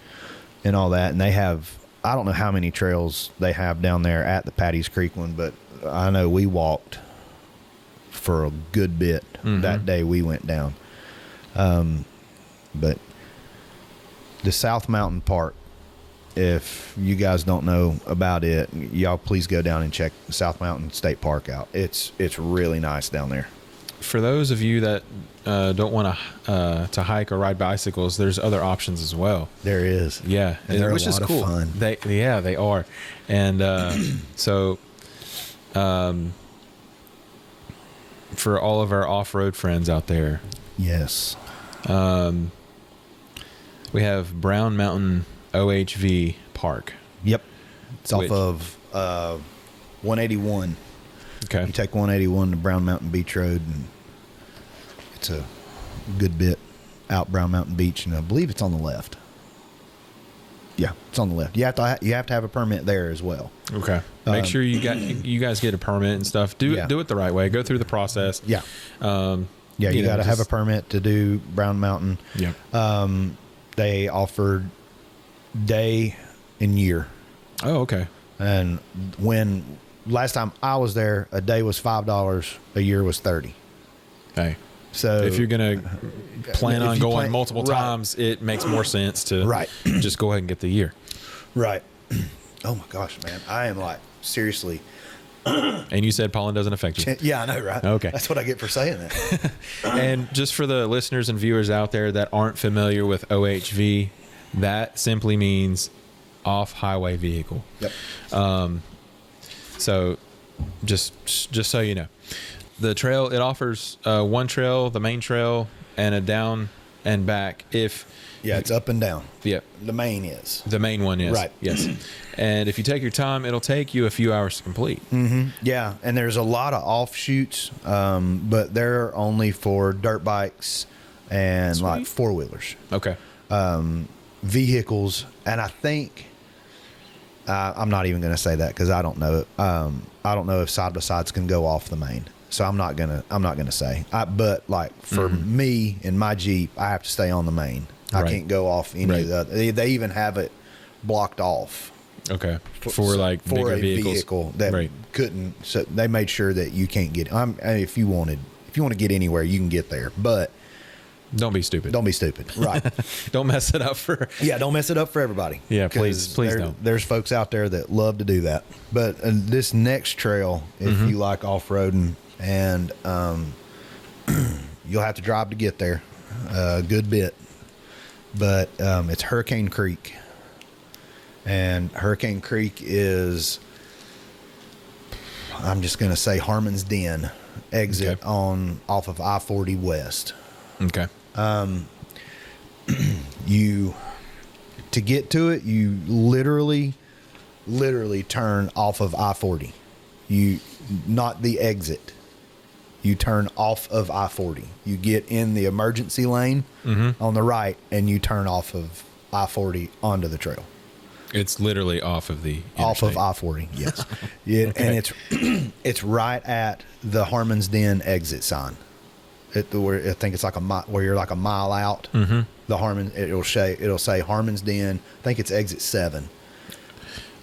and all that. And they have, I don't know how many trails they have down there at the Patty's Creek one, but I know we walked for a good bit that day we went down. But the South Mountain Park, if you guys don't know about it, y'all please go down and check South Mountain State Park out. It's really nice down there. For those of you that don't want to hike or ride bicycles, there's other options as well. There is. Yeah, and they're which a lot is cool. of fun. They are. And so for all of our off-road friends out there, yes, we have Brown Mountain OHV Park. Yep. It's off of 181. Okay. You take 181 to Brown Mountain Beach Road, and it's a good bit out Brown Mountain Beach, and I believe it's on the left. Yeah, it's on the left. You have to have a permit there as well. Okay. Make sure you guys get a permit and stuff. Do it the right way. Go through the process. Yeah. You got to have a permit to do Brown Mountain. Yeah. They offered day and year. Oh, okay. And when last time I was there, a day was $5, a year was $30. Hey. So if you're going to plan on going multiple times, it makes more sense to just go ahead and get the year. Right. Oh my gosh, man. I am like, seriously. And you said pollen doesn't affect you. Yeah, I know, right? Okay. That's what I get for saying that. And just for the listeners and viewers out there that aren't familiar with OHV, that simply means off-highway vehicle. Yep. So just so you know, the trail, it offers one trail, the main trail, and a down and back. It's up and down. Yep. The main is. The main one is. Right. Yes. And if you take your time, it'll take you a few hours to complete. Mm-hmm. Yeah. And there's a lot of offshoots, but they're only for dirt bikes and like four-wheelers. Okay. Vehicles. And I think, I'm not even going to say that because I don't know. I don't know if side-by-sides can go off the main. So I'm not gonna say. But like for me in my Jeep, I have to stay on the main. I can't go off any of the other. They even have it blocked off. Okay. For like for bigger a vehicles. vehicle that couldn't. So they made sure that you can't get. If you want to get anywhere, you can get there. But don't be stupid. Don't be stupid. Right. Don't mess it up for. Yeah. Don't mess it up for everybody. Yeah. Please don't. There's folks out there that love to do that. But this next trail, if you like off-roading. And you'll have to drive to get there a good bit, but it's Hurricane Creek, and Hurricane Creek is, I'm just going to say, Harmon's Den exit off of I-40 West. Okay. To get to it, you literally turn off of I-40. Not the exit. You turn off of I-40. You get in the emergency lane on the right, and you turn off of I-40 onto the trail. It's literally off of the interstate. Off of I-40, yes. Okay. And it's right at the Harmon's Den exit sign. I think it's like where you're like a mile out. The Harmon, it'll say Harmon's Den. I think it's exit 7.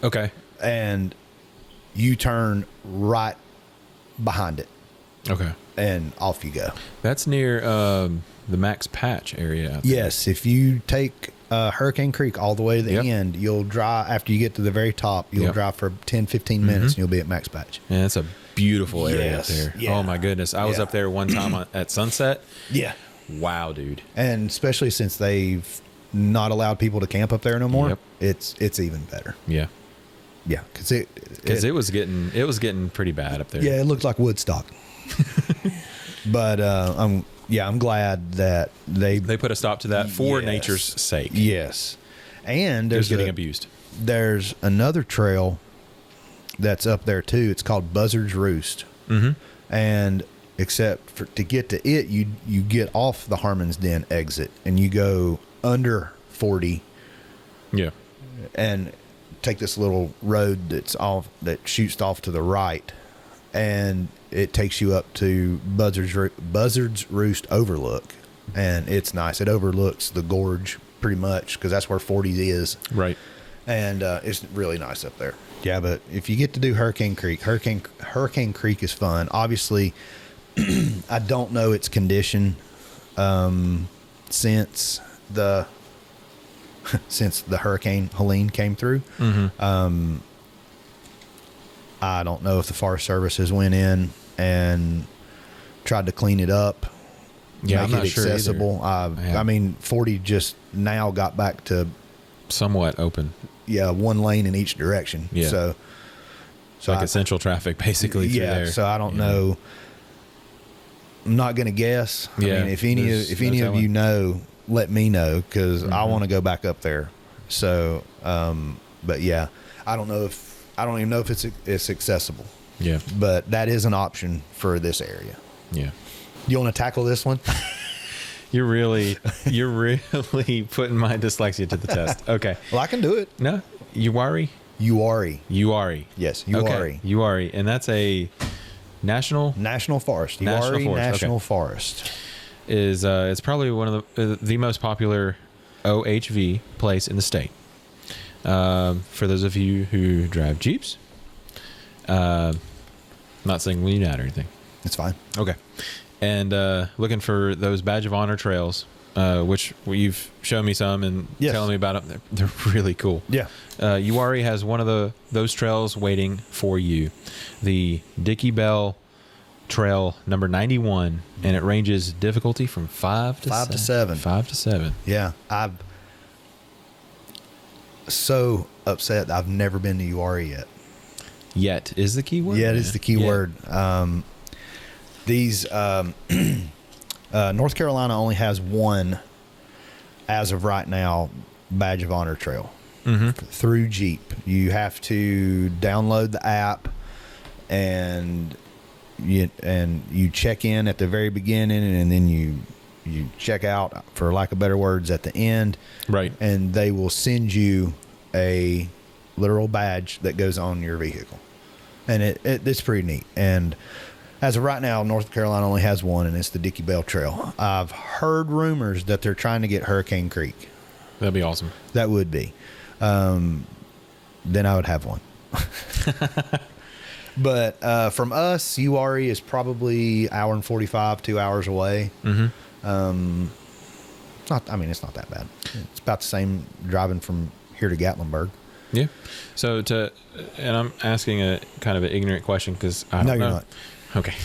Okay. And you turn right behind it. Okay. And off you go. That's near the Max Patch area. Yes. If you take Hurricane Creek all the way to the end, you'll drive, after you get to the very top, you'll drive for 10, 15 minutes and you'll be at Max Patch. Yeah, it's a beautiful area up there. Yeah. Oh my goodness. I was up there one time at sunset. Yeah. Wow, dude. And especially since they've not allowed people to camp up there no more, it's even better. Yeah. Yeah, because it was getting pretty bad up there. Yeah, it looked like Woodstock. But I'm glad that they put a stop to that for nature's sake. Yes, and there's getting abused. There's another trail that's up there too. It's called Buzzard's Roost, and to get to it, you get off the Harmon's Den exit and you go under 40. Yeah, and take this little road that shoots off to the right, and it takes you up to Buzzard's Roost Overlook, and it's nice. It overlooks the gorge pretty much because that's where 40 is. Right. And it's really nice up there. Yeah, but if you get to do Hurricane Creek is fun. Obviously, I don't know its condition since the Hurricane Helene came through. Mm-hmm. I don't know if the Forest Service has went in and tried to clean it up, Yeah, make I'm not it sure accessible. either. I mean, 40 just now got back to Somewhat open. one lane in each direction. Yeah. So It's like essential traffic basically through there. So I don't know. I'm not going to guess. Yeah, I mean, if any of you know, let me know because I want to go back up there. So, but yeah, I don't even know if it's accessible. Yeah. But that is an option for this area. Yeah. You want to tackle this one? You're really putting my dyslexia to the test. Okay. Well, I can do it. No, Uwari? Uwari. Yes, Uwari. Okay. Uwari. And that's a national Forest. National Uwari Forest, National okay. Forest. is it's probably one of the most popular OHV place in the state. For those of you who drive Jeeps, not singling you out or anything. It's fine. Okay. And looking for those badge of honor trails, which you've shown me some and telling me about them. They're really cool. Yeah. Uwari has one of those trails waiting for you, the Dickey Bell Trail number 91, and it ranges difficulty from 5 to 7. 5 to 7. Yeah. I'm so upset I've never been to Uwari yet. Yet is the key word. Yeah, it is the key word. These North Carolina only has one, as of right now, badge of honor trail through Jeep. You have to download the app, and you check in at the very beginning, and then you check out, for lack of better words, at the end. Right. And they will send you a literal badge that goes on your vehicle, and it's pretty neat. And as of right now, North Carolina only has one, and it's the Dickey Bell Trail. I've heard rumors that they're trying to get Hurricane Creek. That'd be awesome. That would be. Then I would have one. But from us, Uwari is probably hour and 45, 2 hours away. Mm-hmm. It's not that bad. It's about the same driving from here to Gatlinburg. Yeah. So and I'm asking a kind of an ignorant question because I don't know. No, you're not. Okay.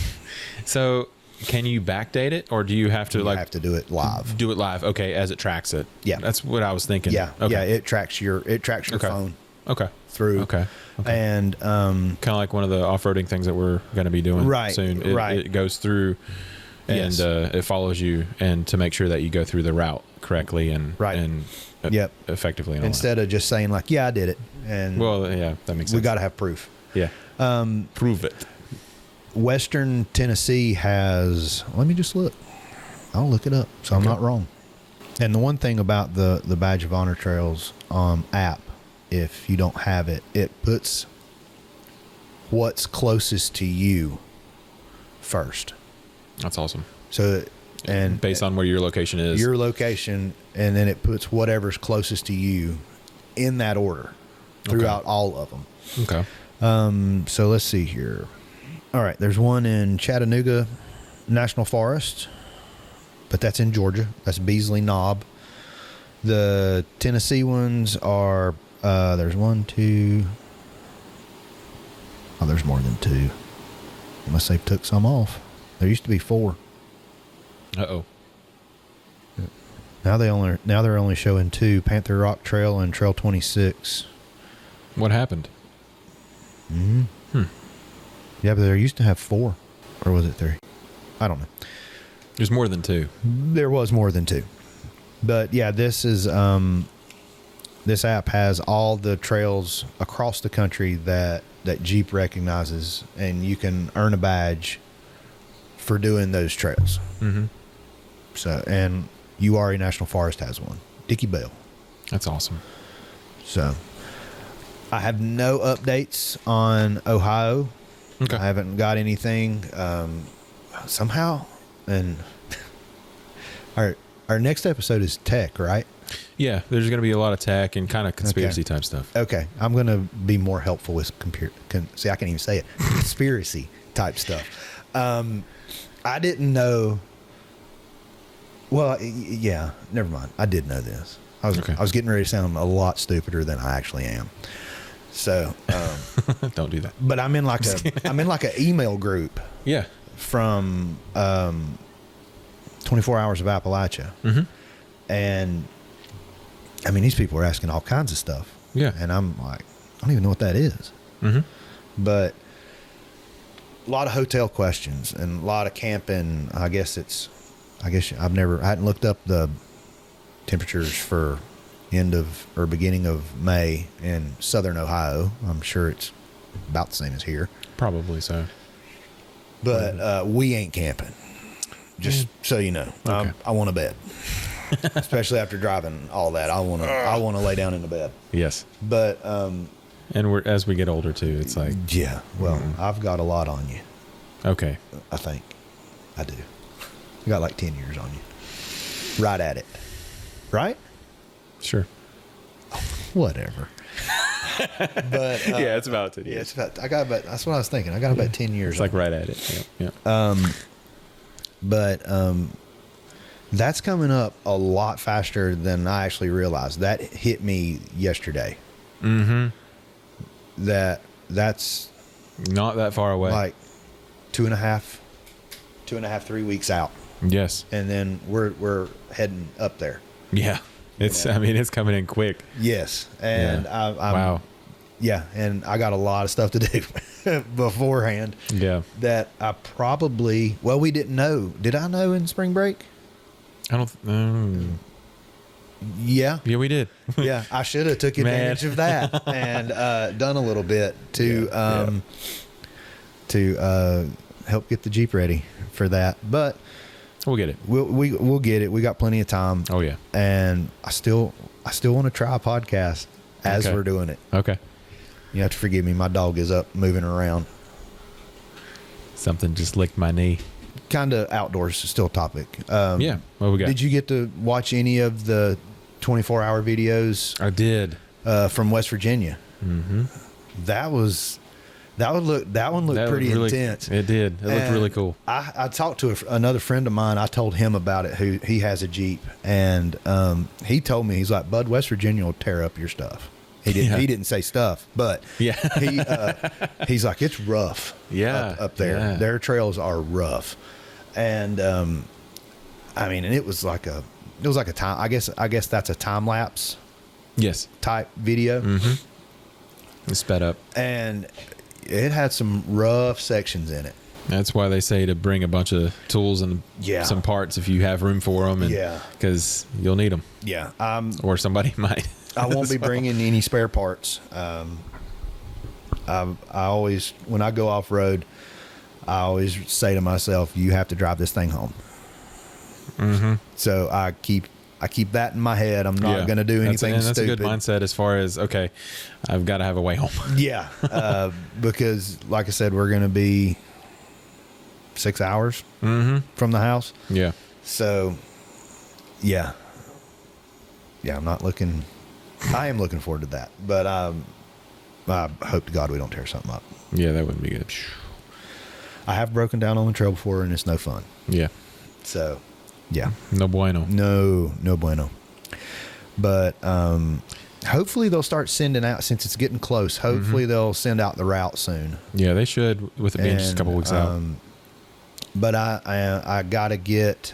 So can you backdate it, or do you have to have to do it live? Do it live. Okay. As it tracks it. Yeah. That's what I was thinking. Yeah. Okay. Yeah. It tracks your phone. Okay. Through. Okay. And kind of like one of the off-roading things that we're going to be doing soon. It goes through and it follows you, and to make sure that you go through the route correctly and effectively. And instead of just saying like, yeah, I did it. And that makes sense. We got to have proof. Yeah. Prove it. Western Tennessee has, let me just look. I'll look it up so I'm not wrong. And the one thing about the Badge of Honor Trails app, if you don't have it, it puts what's closest to you first. That's awesome. So, and based on where your location is. Your location, and then it puts whatever's closest to you in that order throughout all of them. Okay. So let's see here. All right, there's one in Chattanooga National Forest, but that's in Georgia. That's Beasley Knob. The Tennessee ones are, there's 1, 2. Oh, there's more than 2. Unless they took some off. There used to be 4. Uh-oh. Now they're only showing 2, Panther Rock Trail and Trail 26. What happened? Yeah, but there used to have 4. Or was it 3? I don't know. There's more than 2. There was more than 2. But yeah, this is this app has all the trails across the country that Jeep recognizes, and you can earn a badge for doing those trails. Mm-hmm. So, and Uwari National Forest has one. Dickey Bell. That's awesome. So, I have no updates on Ohio. Okay. I haven't got anything somehow. And our next episode is tech, right? Yeah, there's going to be a lot of tech and kind of conspiracy type stuff. Okay, I'm going to be more helpful with see, I can't even say it. Conspiracy type stuff. I didn't know. Well, yeah, never mind. I did know this. I was getting ready to sound a lot stupider than I actually am. So don't do that. But I'm in like an email group. Yeah. From 24 Hours of Appalachia. Mm-hmm. And I mean, these people are asking all kinds of stuff. Yeah. And I'm like, I don't even know what that is. Mm-hmm. But a lot of hotel questions and a lot of camping. I hadn't looked up the temperatures for end of or beginning of May in southern Ohio. I'm sure it's about the same as here. Probably so. But we ain't camping. Just so you know, Okay. I want a bed, especially after driving all that. I want to lay down in the bed. Yes. But and as we get older too, it's like yeah. Well, I've got a lot on you. Okay. I think I do. I got like 10 years on you. Right at it. Right? Sure. Whatever. But yeah, it's about 10 years. Yeah, it's about. That's what I was thinking. I got about 10 years. It's like right at it. Yeah. But that's coming up a lot faster than I actually realized. That hit me yesterday. Mm-hmm. That's not that far away. Like 2.5, 3 weeks out. Yes. And then we're heading up there. Yeah. It's. I mean, it's coming in quick. Yes. And I'm wow. Yeah, and I got a lot of stuff to do beforehand. Yeah. That I probably, we didn't know. Did I know in spring break? I don't. Yeah. Yeah, we did. Yeah, I should have took advantage of that and done a little bit to help get the Jeep ready for that. But we'll get it. We'll get it. We got plenty of time. Oh yeah. And I still want to try a podcast as we're doing it. Okay. You have to forgive me. My dog is up moving around. Something just licked my knee. Kind of outdoors still topic. Yeah. What we got? Did you get to watch any of the 24-hour videos? I did. From West Virginia. Mm-hmm. That one looked pretty intense. It did. It looked really cool. I talked to another friend of mine. I told him about it. Who he has a Jeep, and he told me, he's like, Bud, West Virginia will tear up your stuff. He didn't say stuff, but he's like, it's rough. Yeah, up there. Yeah. Their trails are rough, and I mean, and it was like a time. I guess that's a time lapse. Yes. Type video. Mm-hmm. It's sped up, and it had some rough sections in it. That's why they say to bring a bunch of tools and some parts if you have room for them, and because you'll need them. Yeah, or somebody might. I won't be bringing any spare parts. I always, when I go off road, I always say to myself, "You have to drive this thing home." Mm-hmm. So I keep that in my head. I'm not going to do anything that's stupid. a good mindset as far as, okay, I've got to have a way home. Yeah, because like I said, we're going to be 6 hours from the house. Yeah. So, yeah, I'm not looking. I am looking forward to that, but I hope to God we don't tear something up. Yeah, that wouldn't be good. I have broken down on the trail before, and it's no fun. Yeah. So, yeah. No bueno. No bueno. But hopefully they'll start sending out, since it's getting close. Hopefully they'll send out the route soon. Yeah, they should, with it being just a couple weeks out. But I gotta get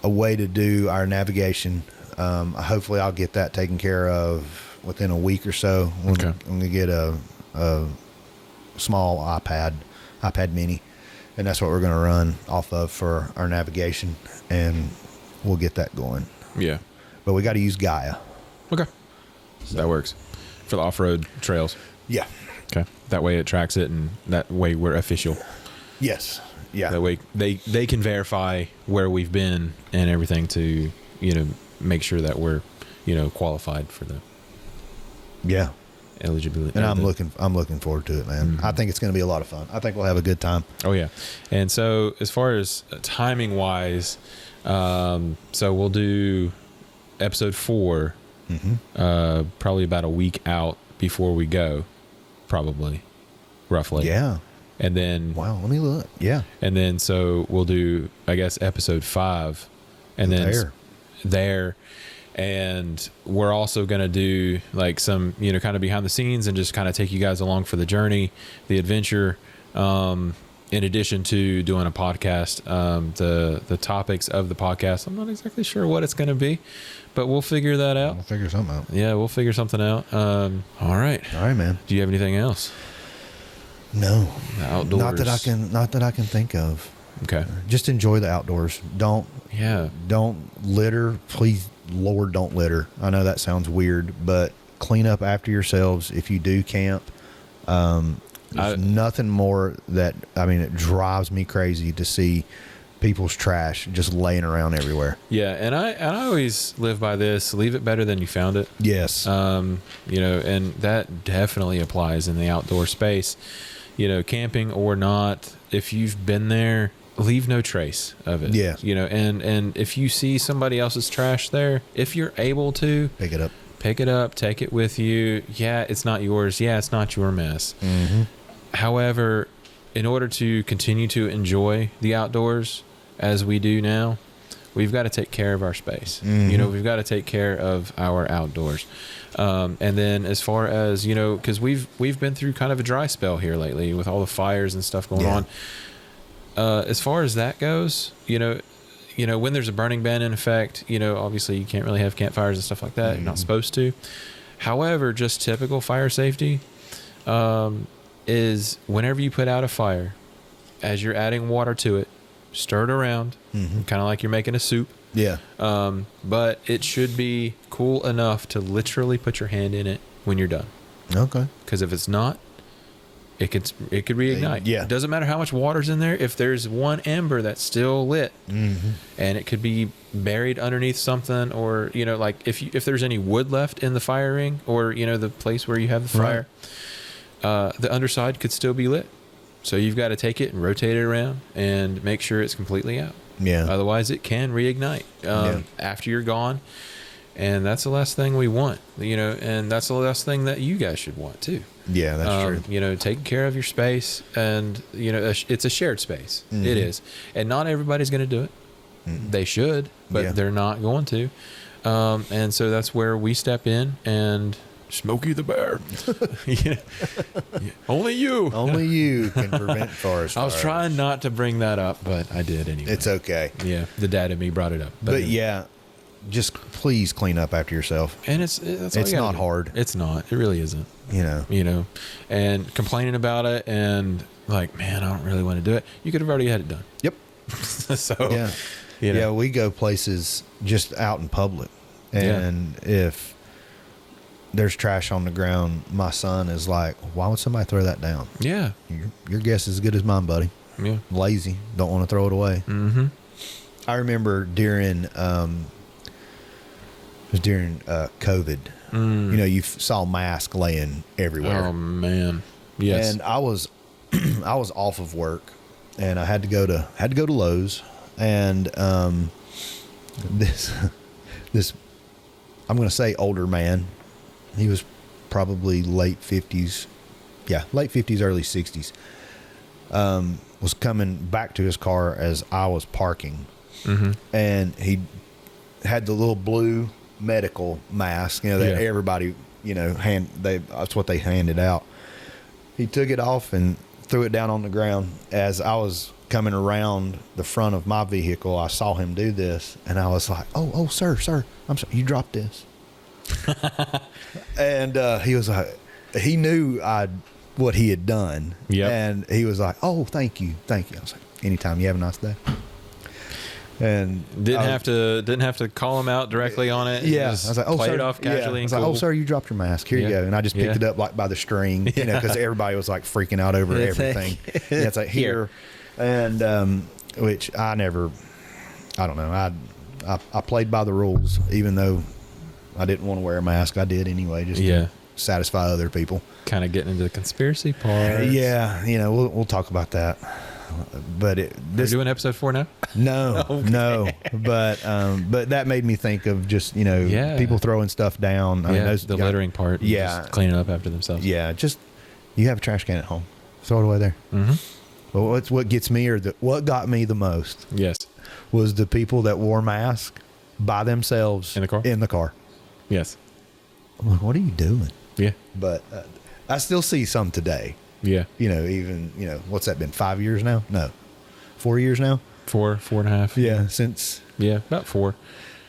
a way to do our navigation. Hopefully I'll get that taken care of within a week or so. I'm gonna get a small iPad mini, and that's what we're gonna run off of for our navigation, and we'll get that going. Yeah. But we got to use Gaia. Okay. So that works for the off-road trails. Yeah. Okay. That way it tracks it, and that way we're official. Yes. Yeah. That way they can verify where we've been and everything to, make sure that we're qualified for the Yeah. eligibility. And I'm looking forward to it, man. I think it's going to be a lot of fun. I think we'll have a good time. Oh yeah. And so as far as timing wise, so we'll do episode 4, probably about a week out before we go, probably, roughly. Yeah. And then Wow. Let me look. Yeah. And then so we'll do, I guess, episode 5, and then there. And we're also going to do like some, kind of behind the scenes and just kind of take you guys along for the journey, the adventure. In addition to doing a podcast, the topics of the podcast, I'm not exactly sure what it's going to be, but we'll figure that out. We'll figure something out. Yeah, we'll figure something out. All right. All right, man. Do you have anything else? No. The outdoors. Not that I can think of. Okay. Just enjoy the outdoors. Don't litter. Please, Lord, don't litter. I know that sounds weird, but clean up after yourselves if you do camp. There's nothing more that, it drives me crazy to see people's trash just laying around everywhere. Yeah, and I always live by this: leave it better than you found it. Yes. And that definitely applies in the outdoor space. Camping or not, if you've been there, leave no trace of it. Yeah. And if you see somebody else's trash there, if you're able to pick it up, take it with you. Yeah, it's not yours. Yeah, it's not your mess. Mm-hmm. However, in order to continue to enjoy the outdoors as we do now, we've got to take care of our space. Mm-hmm. We've got to take care of our outdoors. And then as far as, because we've been through kind of a dry spell here lately with all the fires and stuff going on. As far as that goes, when there's a burning ban in effect, obviously you can't really have campfires and stuff like that. You're not supposed to. However, just typical fire safety is whenever you put out a fire, as you're adding water to it, stir it around, kind of like you're making a soup. Yeah. But it should be cool enough to literally put your hand in it when you're done. Okay. Because if it's not, it could reignite. Yeah. It doesn't matter how much water's in there. If there's one ember that's still lit, and it could be buried underneath something, or like if there's any wood left in the fire ring, or the place where you have the fire, the underside could still be lit. So you've got to take it and rotate it around and make sure it's completely out. Yeah. Otherwise, it can reignite after you're gone. And that's the last thing we want, and that's the last thing that you guys should want too. Yeah, that's true. Taking care of your space, and it's a shared space. It is, and not everybody's going to do it. They should, but they're not going to. And so that's where we step in, and Smokey the Bear. Only you can prevent forest fires. I was trying not to bring that up, but I did anyway. It's okay. Yeah, the dad in me brought it up. But yeah, just please clean up after yourself. And it's not hard. It's not. It really isn't. And complaining about it and like, man, I don't really want to do it. You could have already had it done. Yep. So yeah, we go places just out in public, and if there's trash on the ground, my son is like, why would somebody throw that down? Yeah. Your guess is as good as mine, buddy. Yeah. Lazy. Don't want to throw it away. Mm-hmm. I remember during COVID, you saw masks laying everywhere. Oh man. Yes. And I was off of work, and I had to go to Lowe's, and this I'm going to say older man. He was probably late 50s, early 60s. Was coming back to his car as I was parking, and he had the little blue medical mask, that everybody, that's what they handed out. He took it off and threw it down on the ground. As I was coming around the front of my vehicle, I saw him do this, and I was like, "Oh, sir, I'm sorry, you dropped this." And he was like, he knew what he had done. Yep. And he was like, "Oh, thank you." I was like, "Anytime. You have a nice day." And didn't have to call him out directly on it. Yeah, I was like, "Oh, play sir." it off casually. I was like, "Oh, sir, you dropped your mask. Here you go." And I just picked it up like by the string, because everybody was like freaking out over everything. It's like here, and which I don't know. I played by the rules, even though I didn't want to wear a mask. I did anyway, just to satisfy other people. Kind of getting into the conspiracy part. Yeah, we'll talk about that. But we're doing episode 4 now? No, Okay. no. But that made me think of just people throwing stuff down. I mean, the littering part. Just cleaning up after themselves. Yeah, just you have a trash can at home, throw it away there. Mm-hmm. But what gets me, what got me the most, was the people that wore masks by themselves in the car. Yes. I'm like, what are you doing? Yeah. But I still see some today. Yeah. Even what's that been? 5 years now? No, 4 years now. 4.5. Yeah, since. Yeah, about 4.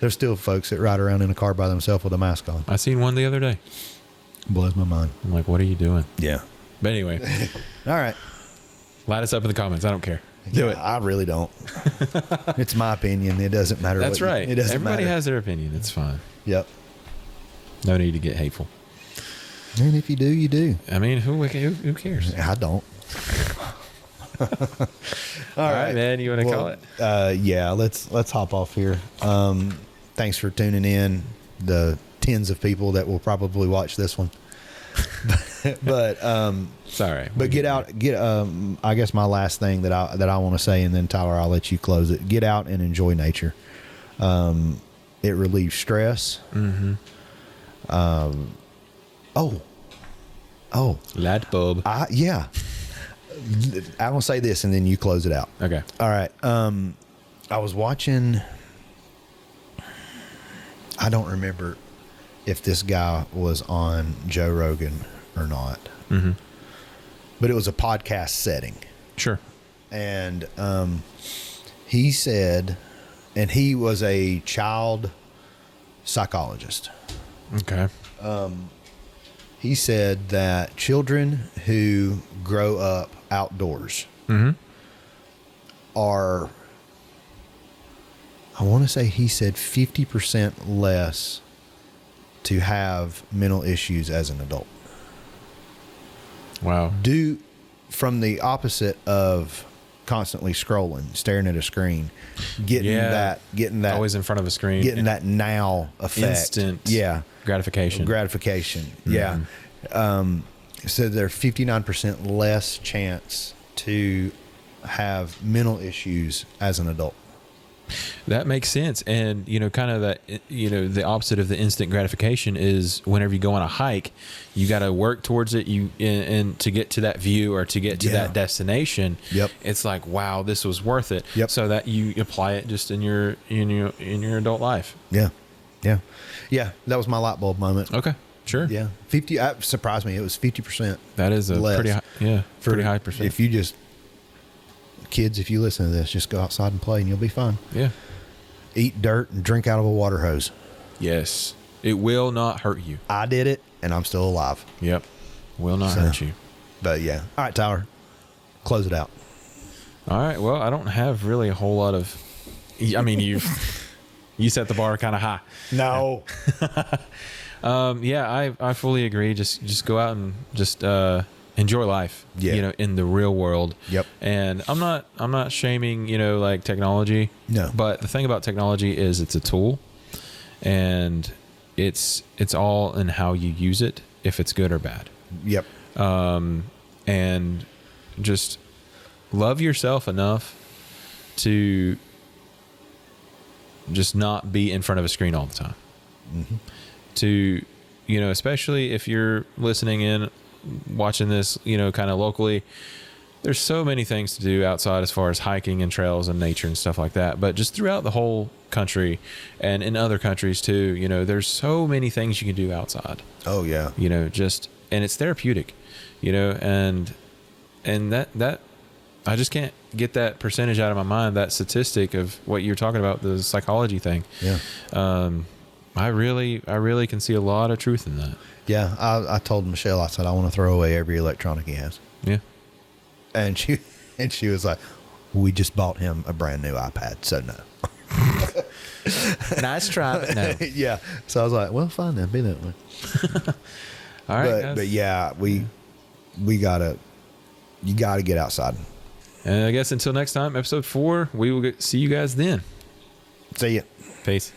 There's still folks that ride around in a car by themselves with a mask on. I seen one the other day. Blows my mind. I'm like, what are you doing? Yeah. But anyway. All right. Light us up in the comments. I don't care. Do it. I really don't. It's my opinion. It doesn't matter. That's right. It doesn't Everybody matter. has their opinion. It's fine. Yep. No need to get hateful. And if you do, you do. I mean, who cares? I don't. All right, man. You want to call it? Yeah. Let's hop off here. Thanks for tuning in. The tens of people that will probably watch this one. But sorry. But I guess my last thing that I want to say, and then Tyler, I'll let you close it. Get out and enjoy nature. It relieves stress. Mm-hmm. Light bulb. Yeah. I will say this, and then you close it out. Okay. All right. I was watching. I don't remember if this guy was on Joe Rogan or not. Mm-hmm. But it was a podcast setting. Sure. And he said, and he was a child psychologist. Okay. He said that children who grow up outdoors Mm-hmm. are, I want to say he said 50% less to have mental issues as an adult. Wow. Due from the opposite of constantly scrolling, staring at a screen, getting that always in front of a screen, getting that now effect, instant gratification. Mm-hmm. Yeah. So they're 59% less chance to have mental issues as an adult. That makes sense. And, kind of that, the opposite of the instant gratification is whenever you go on a hike, you got to work towards it. And to get to that view or to get to that destination, it's like, wow, this was worth it. So that you apply it just in your adult life. Yeah. That was my light bulb moment. Okay. Sure. Yeah. 50, surprised me. It was 50%. That is a less pretty high, pretty high percent. If you kids, if you listen to this, just go outside and play and you'll be fine. Yeah. Eat dirt and drink out of a water hose. Yes. It will not hurt you. I did it and I'm still alive. Yep. Will not hurt you. But yeah. All right, Tyler, close it out. All right. Well, I don't have really a whole lot of, you set the bar kind of high. No. I fully agree. Just go out and just enjoy life. Yeah. In the real world. Yep. And I'm not shaming, like technology. No. But the thing about technology is it's a tool, and it's all in how you use it, if it's good or bad. Yep. And just love yourself enough to just not be in front of a screen all the time. Mm-hmm. To, especially if you're listening in, watching this, kind of locally, there's so many things to do outside as far as hiking and trails and nature and stuff like that. But just throughout the whole country and in other countries too, there's so many things you can do outside. Oh yeah. And it's therapeutic, and that I just can't get that percentage out of my mind, that statistic of what you're talking about, the psychology thing. Yeah. I really can see a lot of truth in that. Yeah. I told Michelle, I said, I want to throw away every electronic he has. Yeah. And she was like, we just bought him a brand new iPad. So no. Nice try, but no. Yeah. So I was like, well, fine then, be that way. All right. But yeah, you gotta get outside. And I guess until next time, episode 4, we will see you guys then. See ya. Peace.